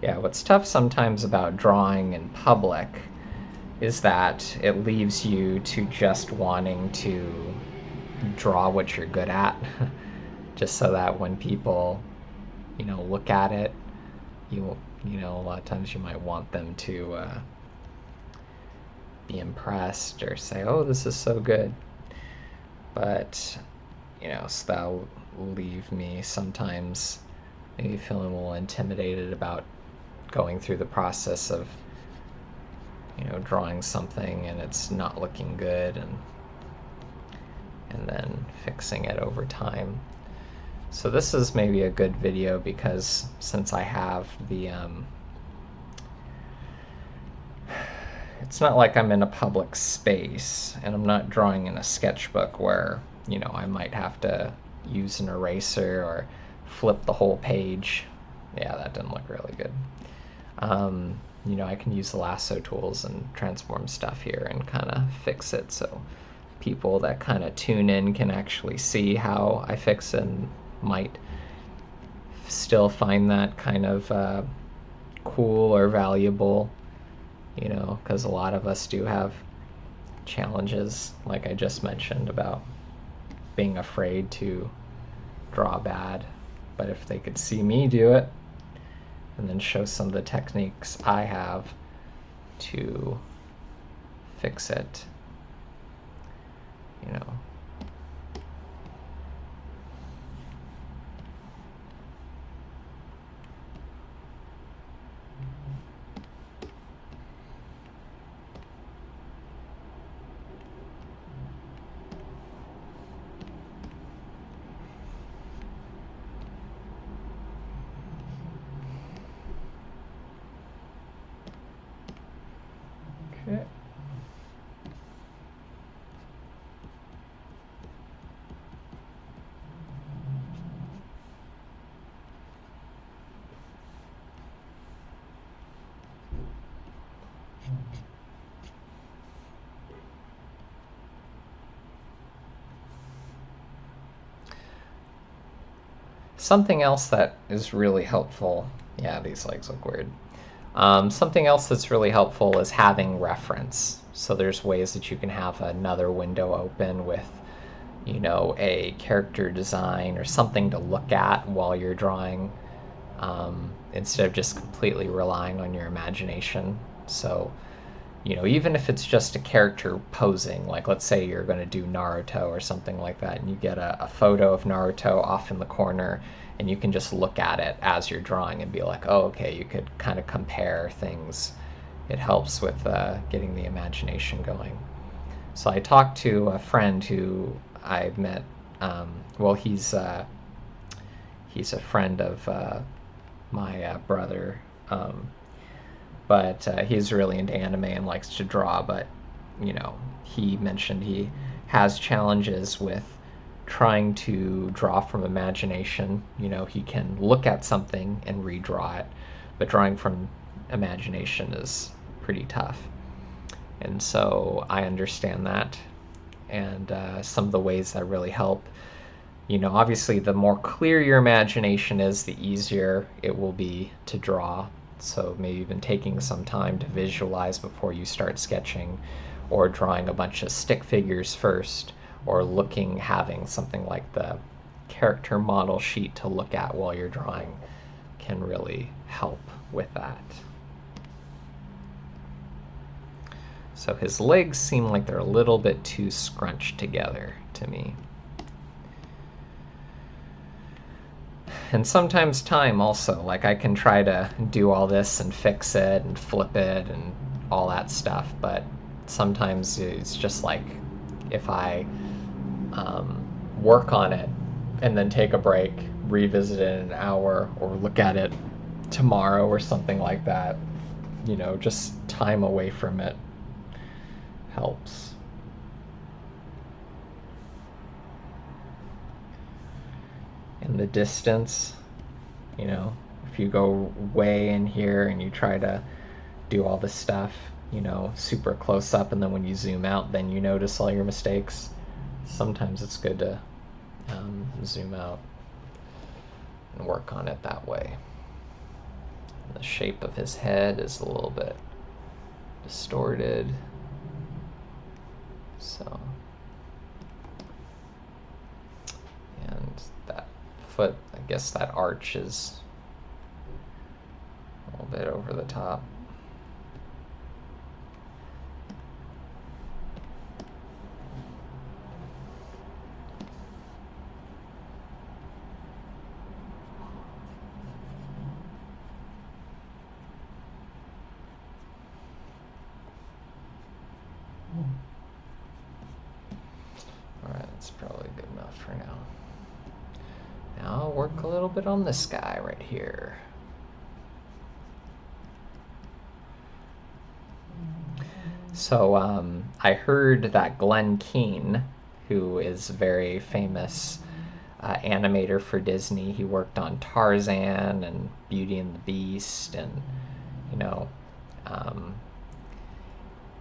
Yeah, what's tough sometimes about drawing in public is that it leaves you to just wanting to draw what you're good at, just so that when people, look at it, a lot of times you might want them to be impressed or say, oh, this is so good. But, so that'll leave me sometimes maybe feeling a little intimidated about going through the process of, drawing something and it's not looking good, and then fixing it over time. So this is maybe a good video because since I have the it's not like I'm in a public space and I'm not drawing in a sketchbook where, I might have to use an eraser or flip the whole page. Yeah, that didn't look really good. I can use the lasso tools and transform stuff here and kind of fix it so people that kind of tune in can actually see how I fix it and might still find that kind of cool or valuable, because a lot of us do have challenges, like I just mentioned, about being afraid to draw bad. But if they could see me do it and then show some of the techniques I have to fix it, you know. Okay. Something else that is really helpful, yeah, these legs look weird. Something else that's really helpful is having reference. So there's ways that you can have another window open with, you know, a character design or something to look at while you're drawing, instead of just completely relying on your imagination. So, you know, even if it's just a character posing, like let's say you're going to do Naruto or something like that, and you get a photo of Naruto off in the corner, and you can just look at it as you're drawing and be like, oh, okay, you could kind of compare things. It helps with getting the imagination going. So I talked to a friend who I met. Well, he's a friend of my brother. But he's really into anime and likes to draw. But, you know, he mentioned he has challenges with trying to draw from imagination. You know, he can look at something and redraw it, but drawing from imagination is pretty tough. And so I understand that. And some of the ways that really help, you know, obviously the more clear your imagination is, the easier it will be to draw. So maybe even taking some time to visualize before you start sketching, or drawing a bunch of stick figures first, or having something like the character model sheet to look at while you're drawing can really help with that. So his legs seem like they're a little bit too scrunched together to me. And sometimes time also, like I can try to do all this and fix it and flip it and all that stuff, but sometimes it's just like if I work on it and then take a break, revisit it in an hour, or look at it tomorrow or something like that, you know, just time away from it helps. In the distance, you know, if you go way in here and you try to do all this stuff, you know, super close up, and then when you zoom out, then you notice all your mistakes. Sometimes it's good to zoom out and work on it that way. The shape of his head is a little bit distorted, so, and that foot, I guess that arch is a little bit over the top. Alright, that's probably good enough for now. Now I'll work a little bit on this guy right here. So I heard that Glenn Keane, who is a very famous animator for Disney, he worked on Tarzan and Beauty and the Beast, and, you know,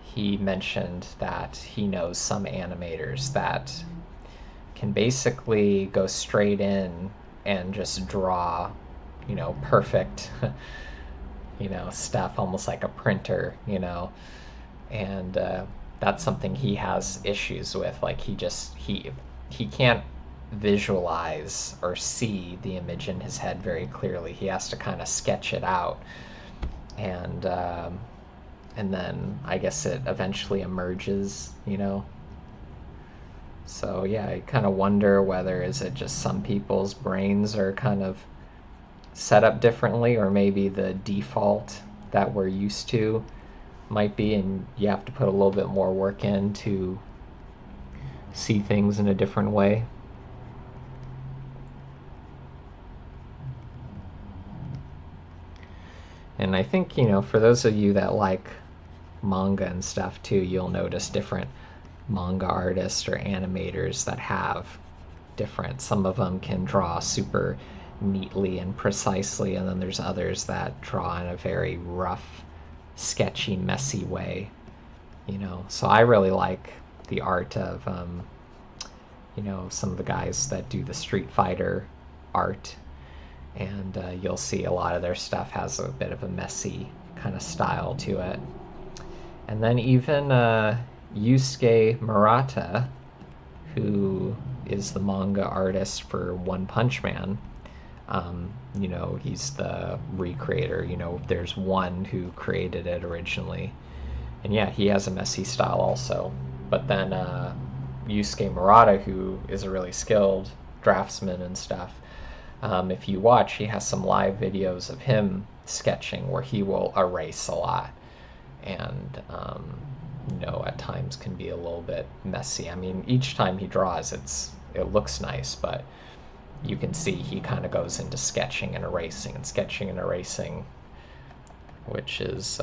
he mentioned that he knows some animators that can basically go straight in and just draw, you know, perfect, you know, stuff, almost like a printer, you know, and that's something he has issues with. Like he can't visualize or see the image in his head very clearly. He has to kind of sketch it out, and then I guess it eventually emerges, you know. So yeah, I kind of wonder whether is it just some people's brains are kind of set up differently, or maybe the default that we're used to might be, and you have to put a little bit more work in to see things in a different way. And I think, you know, for those of you that like manga and stuff too, you'll notice different manga artists or animators that have different. Some of them can draw super neatly and precisely, and then there's others that draw in a very rough, sketchy, messy way, you know. So I really like the art of, you know, some of the guys that do the Street Fighter art, and you'll see a lot of their stuff has a bit of a messy kind of style to it. And then even Yusuke Murata, who is the manga artist for One Punch Man, you know, he's the recreator. You know, there's one who created it originally, and yeah, he has a messy style also. But then Yusuke Murata, who is a really skilled draftsman and stuff, if you watch, he has some live videos of him sketching where he will erase a lot, and you know, at times can be a little bit messy. I mean, each time he draws, it looks nice, but you can see he kind of goes into sketching and erasing and sketching and erasing, which is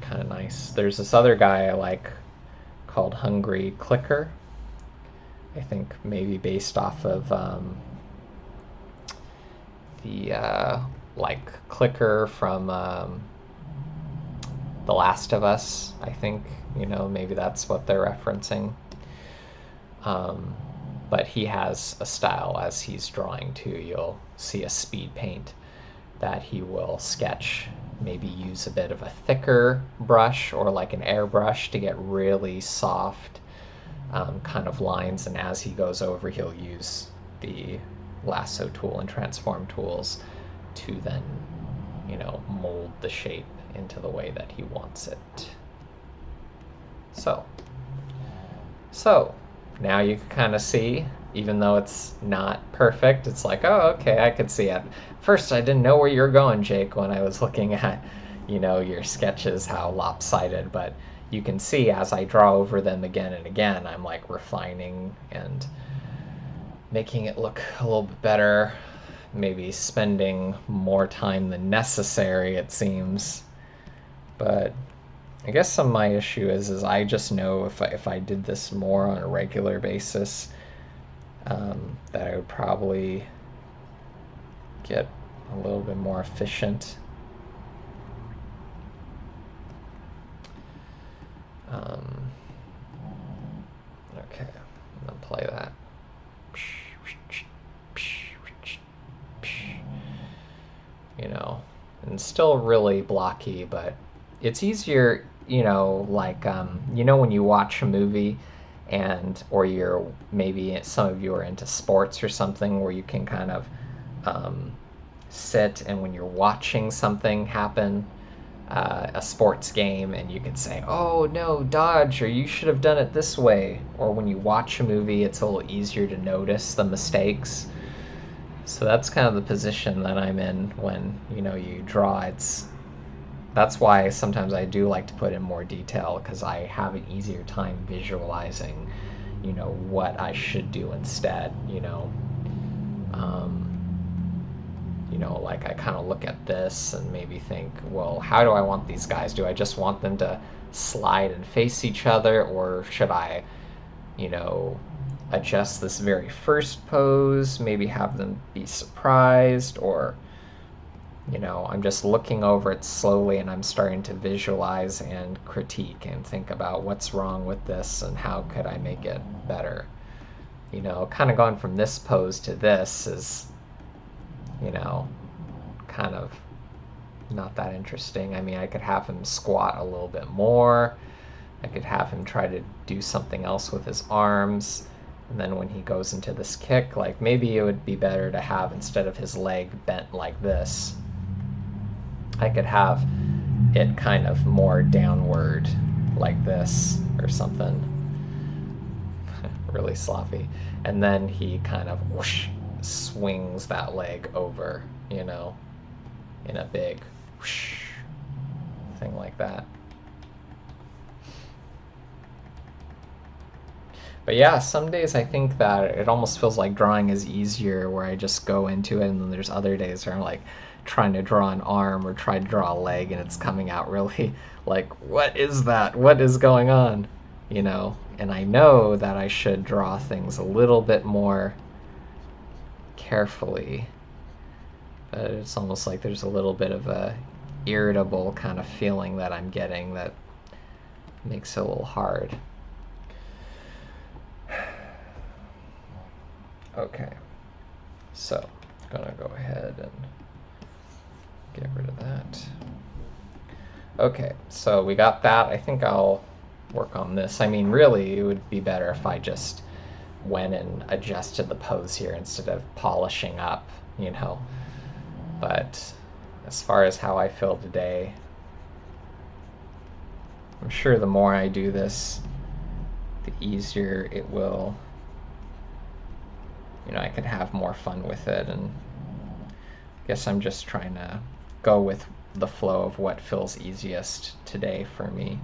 kind of nice. There's this other guy I like called Hungry Clicker. I think maybe based off of the like Clicker from The Last of Us, I think, you know, maybe that's what they're referencing. But he has a style as he's drawing too. You'll see a speed paint that he will sketch, maybe use a bit of a thicker brush or like an airbrush to get really soft kind of lines, and as he goes over, he'll use the lasso tool and transform tools to then, you know, mold the shape into the way that he wants it. So now you can kind of see, even though it's not perfect, it's like, oh, okay, I could see it. First, I didn't know where you were going, Jake, when I was looking at, you know, your sketches, how lopsided, but you can see as I draw over them again and again, I'm like refining and making it look a little bit better, maybe spending more time than necessary, it seems. But I guess some of my issue is I just know if I did this more on a regular basis, that I would probably get a little bit more efficient. Okay, I'm gonna play that. You know, and still really blocky, but it's easier, you know, like, you know, when you watch a movie and, or you're, maybe some of you are into sports or something, where you can kind of sit, and when you're watching something happen, a sports game, and you can say, oh no, dodge, or you should have done it this way. Or when you watch a movie, it's a little easier to notice the mistakes. So that's kind of the position that I'm in when, you know, you draw. That's why sometimes I do like to put in more detail, because I have an easier time visualizing, you know, what I should do instead, you know. You know, like I kind of look at this and maybe think, well, how do I want these guys? Do I just want them to slide and face each other, or should I, you know, adjust this very first pose, maybe have them be surprised, or, you know, I'm just looking over it slowly and I'm starting to visualize and critique and think about what's wrong with this and how could I make it better. You know, kind of going from this pose to this is, you know, kind of not that interesting. I mean, I could have him squat a little bit more, I could have him try to do something else with his arms, and then when he goes into this kick, like maybe it would be better to have, instead of his leg bent like this, I could have it kind of more downward like this or something. Really sloppy. And then he kind of whoosh, swings that leg over, you know, in a big whoosh thing like that. But yeah, some days I think that it almost feels like drawing is easier, where I just go into it, and then there's other days where I'm like trying to draw an arm or try to draw a leg, and it's coming out really like, what is that? What is going on? You know? And I know that I should draw things a little bit more carefully, but it's almost like there's a little bit of a irritable kind of feeling that I'm getting that makes it a little hard. Okay, so I'm gonna go ahead and get rid of that. Okay, so we got that. I think I'll work on this. I mean, really, it would be better if I just went and adjusted the pose here instead of polishing up, you know. But as far as how I feel today, I'm sure the more I do this, the easier it will. You know, I could have more fun with it, and I guess I'm just trying to go with the flow of what feels easiest today for me.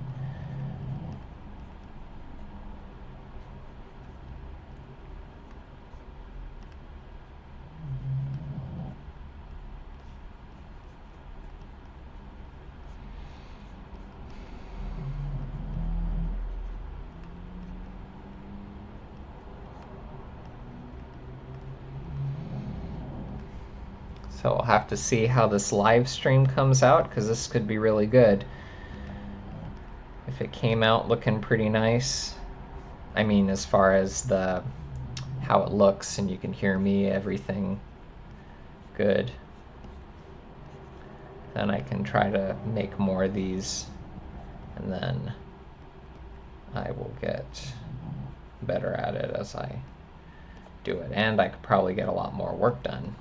So I'll have to see how this live stream comes out, because this could be really good. If it came out looking pretty nice, I mean, as far as how it looks and you can hear me, everything good, then I can try to make more of these, and then I will get better at it as I do it, and I could probably get a lot more work done.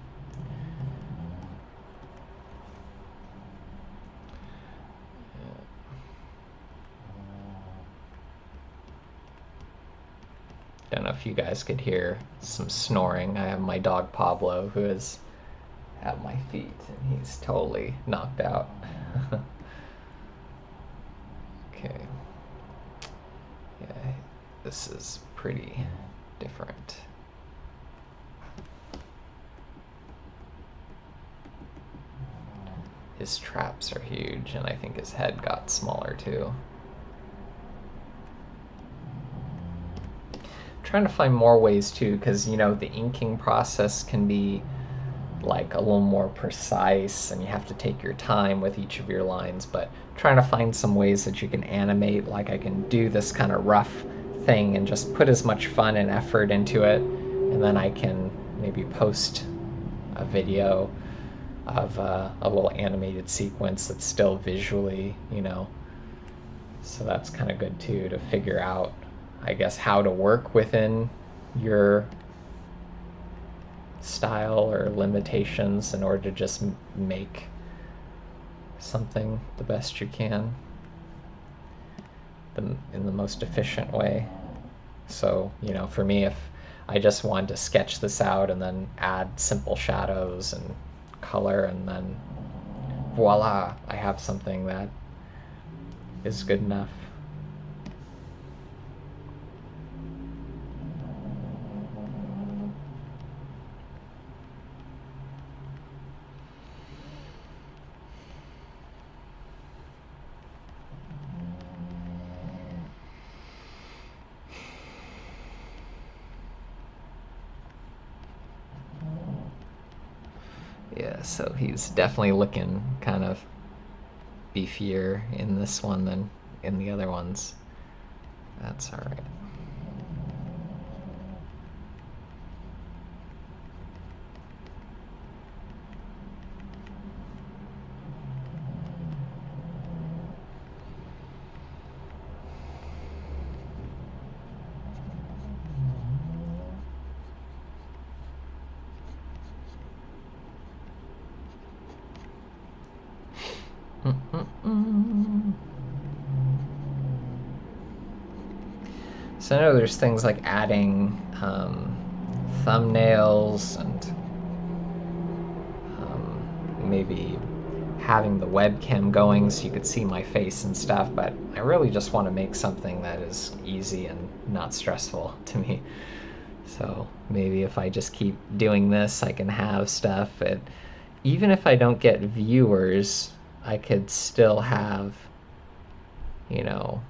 Don't know if you guys could hear some snoring. I have my dog Pablo, who is at my feet, and he's totally knocked out. Okay. Yeah, this is pretty different. His traps are huge, and I think his head got smaller too. Trying to find more ways too, because you know the inking process can be like a little more precise, and you have to take your time with each of your lines, but trying to find some ways that you can animate, like I can do this kind of rough thing and just put as much fun and effort into it, and then I can maybe post a video of a little animated sequence that's still visually, you know, so that's kind of good too, to figure out, I guess, how to work within your style or limitations in order to just make something the best you can in the most efficient way. So, you know, for me, if I just wanted to sketch this out and then add simple shadows and color, and then voila, I have something that is good enough. Yeah, so he's definitely looking kind of beefier in this one than in the other ones. That's all right. So I know there's things like adding thumbnails and maybe having the webcam going so you could see my face and stuff, but I really just want to make something that is easy and not stressful to me. So maybe if I just keep doing this, I can have stuff. Even if I don't get viewers, I could still have, you know,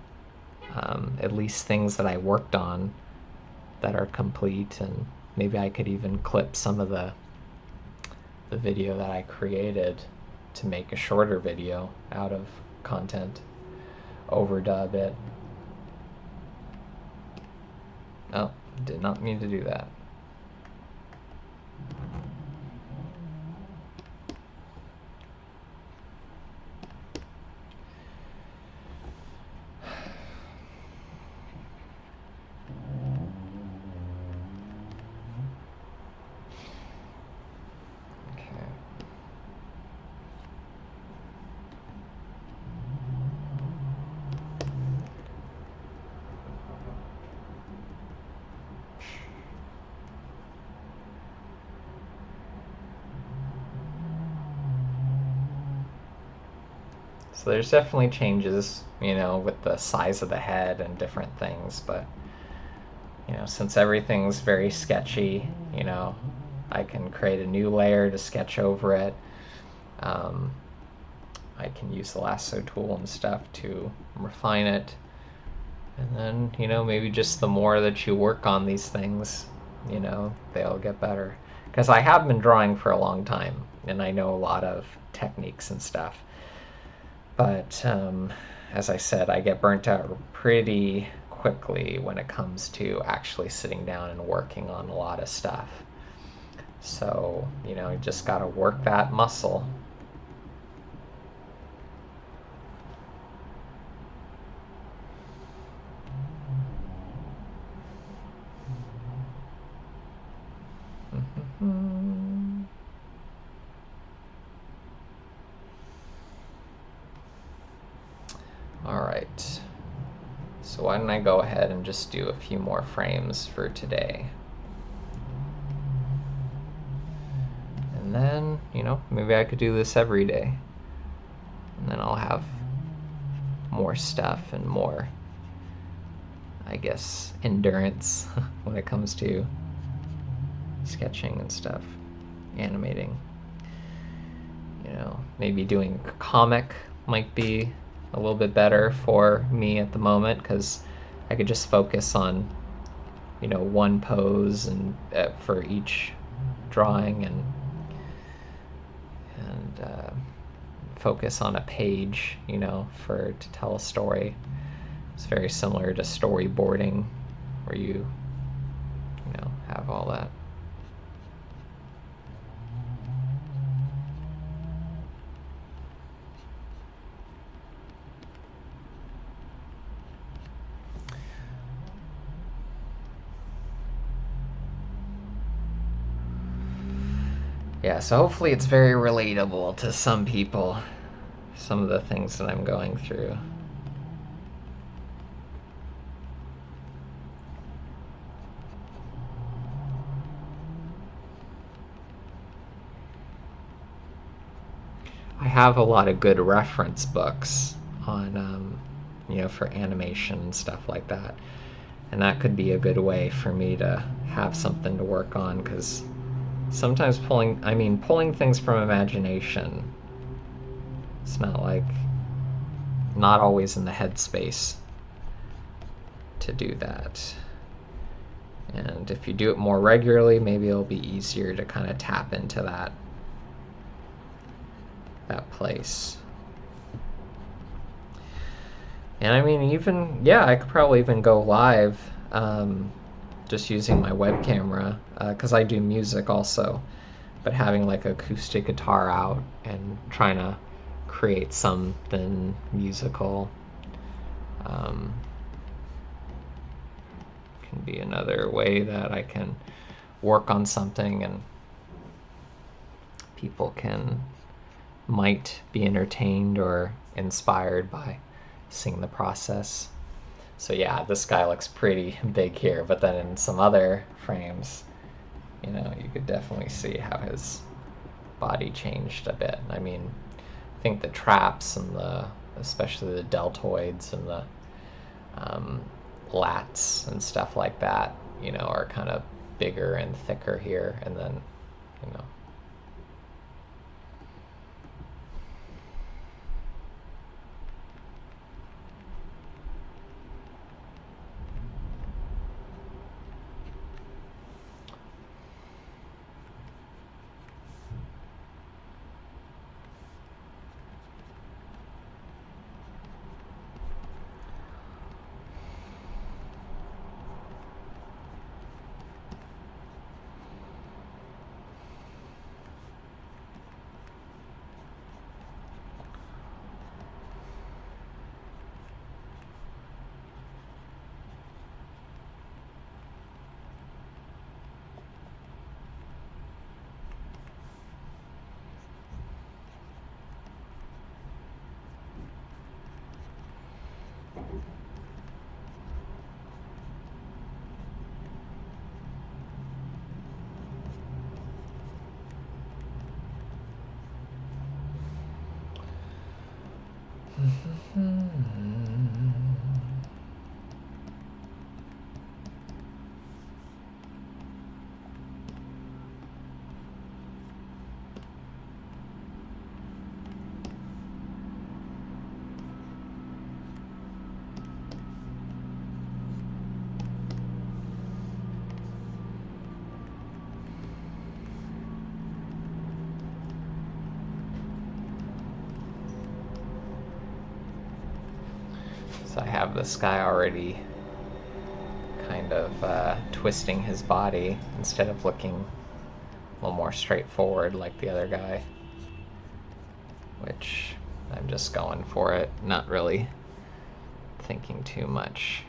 at least things that I worked on that are complete, and maybe I could even clip some of the video that I created to make a shorter video out of content, overdub it. Oh, did not mean to do that. So there's definitely changes, with the size of the head and different things, but, since everything's very sketchy, I can create a new layer to sketch over it. I can use the lasso tool and stuff to refine it. And then, maybe just the more that you work on these things, they'll get better. Because I have been drawing for a long time, and I know a lot of techniques and stuff. But as I said, I get burnt out pretty quickly when it comes to actually sitting down and working on a lot of stuff. So, you just got to work that muscle. Alright, so why don't I go ahead and just do a few more frames for today. And then, maybe I could do this every day. And then I'll have more stuff and more, I guess, endurance when it comes to sketching and stuff, animating. Maybe doing a comic might be a little bit better for me at the moment, because I could just focus on, one pose and for each drawing, and focus on a page, to tell a story. It's very similar to storyboarding, where you have all that. Yeah, so hopefully it's very relatable to some people, some of the things that I'm going through. I have a lot of good reference books on, for animation and stuff like that. And that could be a good way for me to have something to work on, because sometimes pulling things from imagination, it's not always in the headspace to do that. And if you do it more regularly, maybe it'll be easier to kind of tap into that place. And I could probably even go live just using my web camera, because I do music also, but having like acoustic guitar out and trying to create something musical can be another way that I can work on something and people can might be entertained or inspired by seeing the process. So yeah, this guy looks pretty big here, but then in some other frames, you know, you could definitely see how his body changed a bit. I mean, I think the traps and especially the deltoids and the lats and stuff like that, you know, are kind of bigger and thicker here, and then, you know. So I have this guy already kind of twisting his body instead of looking a little more straightforward like the other guy, which I'm just going for it, not really thinking too much.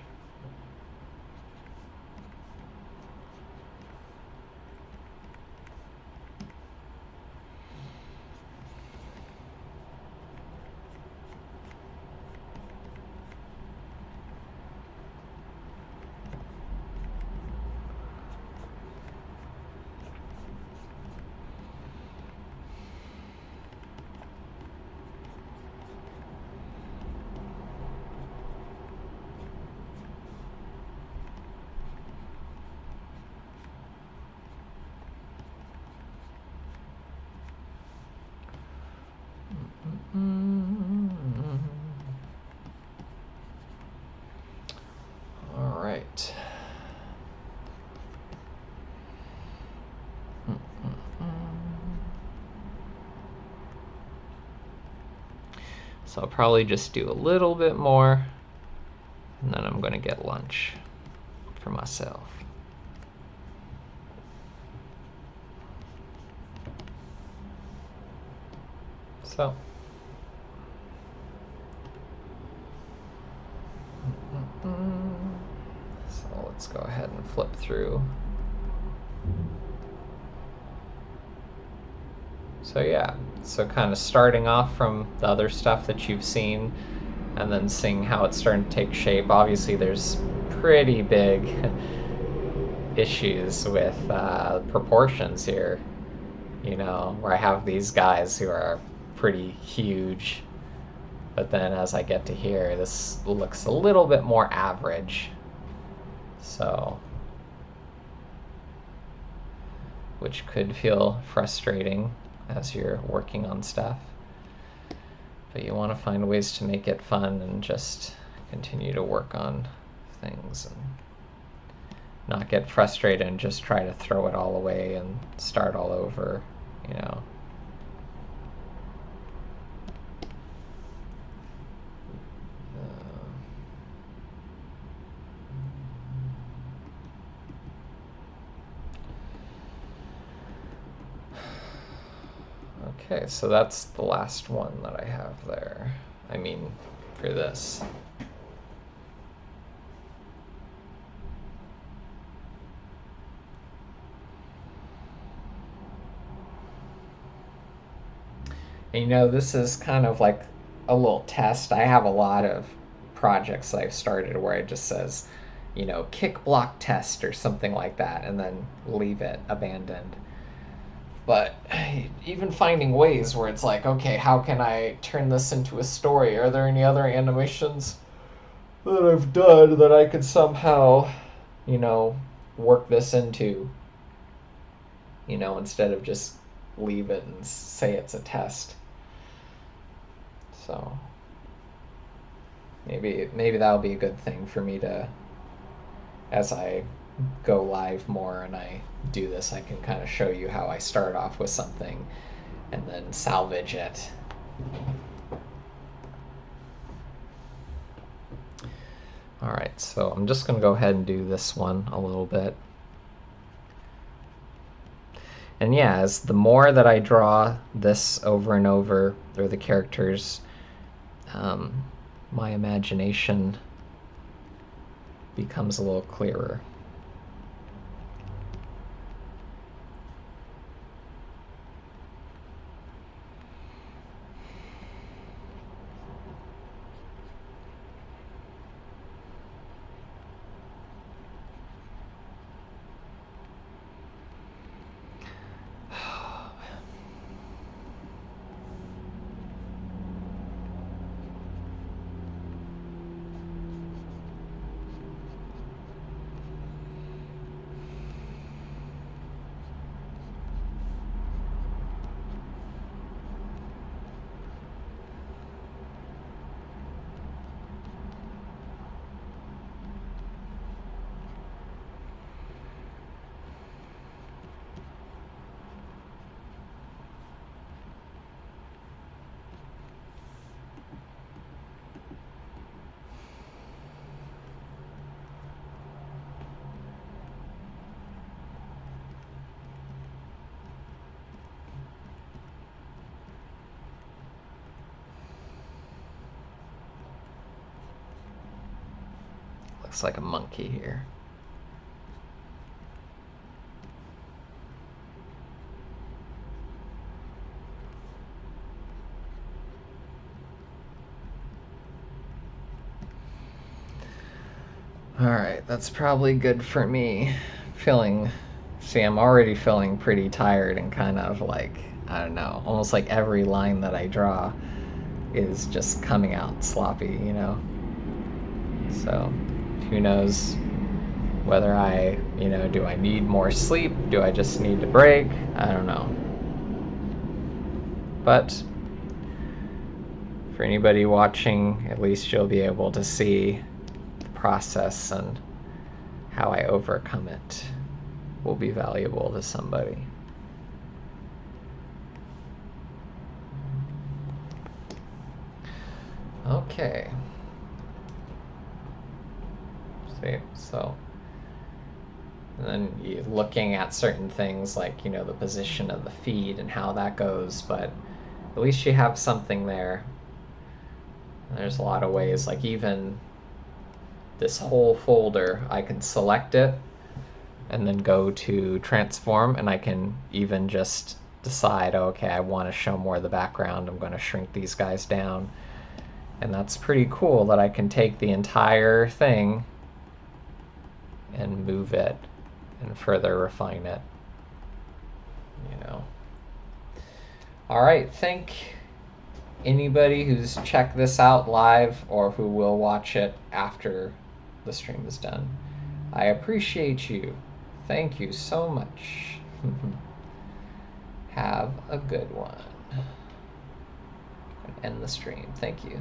All right. So I'll probably just do a little bit more, and then I'm going to get lunch for myself. So let's go ahead and flip through. So yeah, so kind of starting off from the other stuff that you've seen and then seeing how it's starting to take shape. Obviously there's pretty big issues with proportions here, you know, where I have these guys who are pretty huge, but then as I get to here, this looks a little bit more average. So, which could feel frustrating as you're working on stuff. But you want to find ways to make it fun and just continue to work on things and not get frustrated and just try to throw it all away and start all over, you know. Okay, so that's the last one that I have there. I mean, for this. And, this is kind of like a little test. I have a lot of projects that I've started where it just says, kick block test or something like that, and then leave it abandoned. But even finding ways where it's like, okay, how can I turn this into a story? Are there any other animations that I've done that I could somehow, you know, work this into, instead of just leave it and say it's a test. So maybe that'll be a good thing for me to, as I go live more and I do this, I can kind of show you how I start off with something and then salvage it. Alright, so I'm just going to go ahead and do this one a little bit. And yeah, as the more that I draw this over and over, or the characters, my imagination becomes a little clearer. Looks like a monkey here. Alright, that's probably good for me. See, I'm already feeling pretty tired and kind of like, I don't know, almost like every line that I draw is just coming out sloppy, So, who knows whether do I need more sleep? Do I just need a break? I don't know. But for anybody watching, at least you'll be able to see the process, and how I overcome it will be valuable to somebody. Okay. See, so and then you're looking at certain things like, the position of the feed and how that goes, but at least you have something there. There's a lot of ways, like even this whole folder, I can select it and then go to transform, and I can even just decide, okay, I want to show more of the background, I'm going to shrink these guys down. And that's pretty cool that I can take the entire thing and move it and further refine it. Alright, thank anybody who's checked this out live or who will watch it after the stream is done. I appreciate you. Thank you so much. Have a good one. End the stream. Thank you.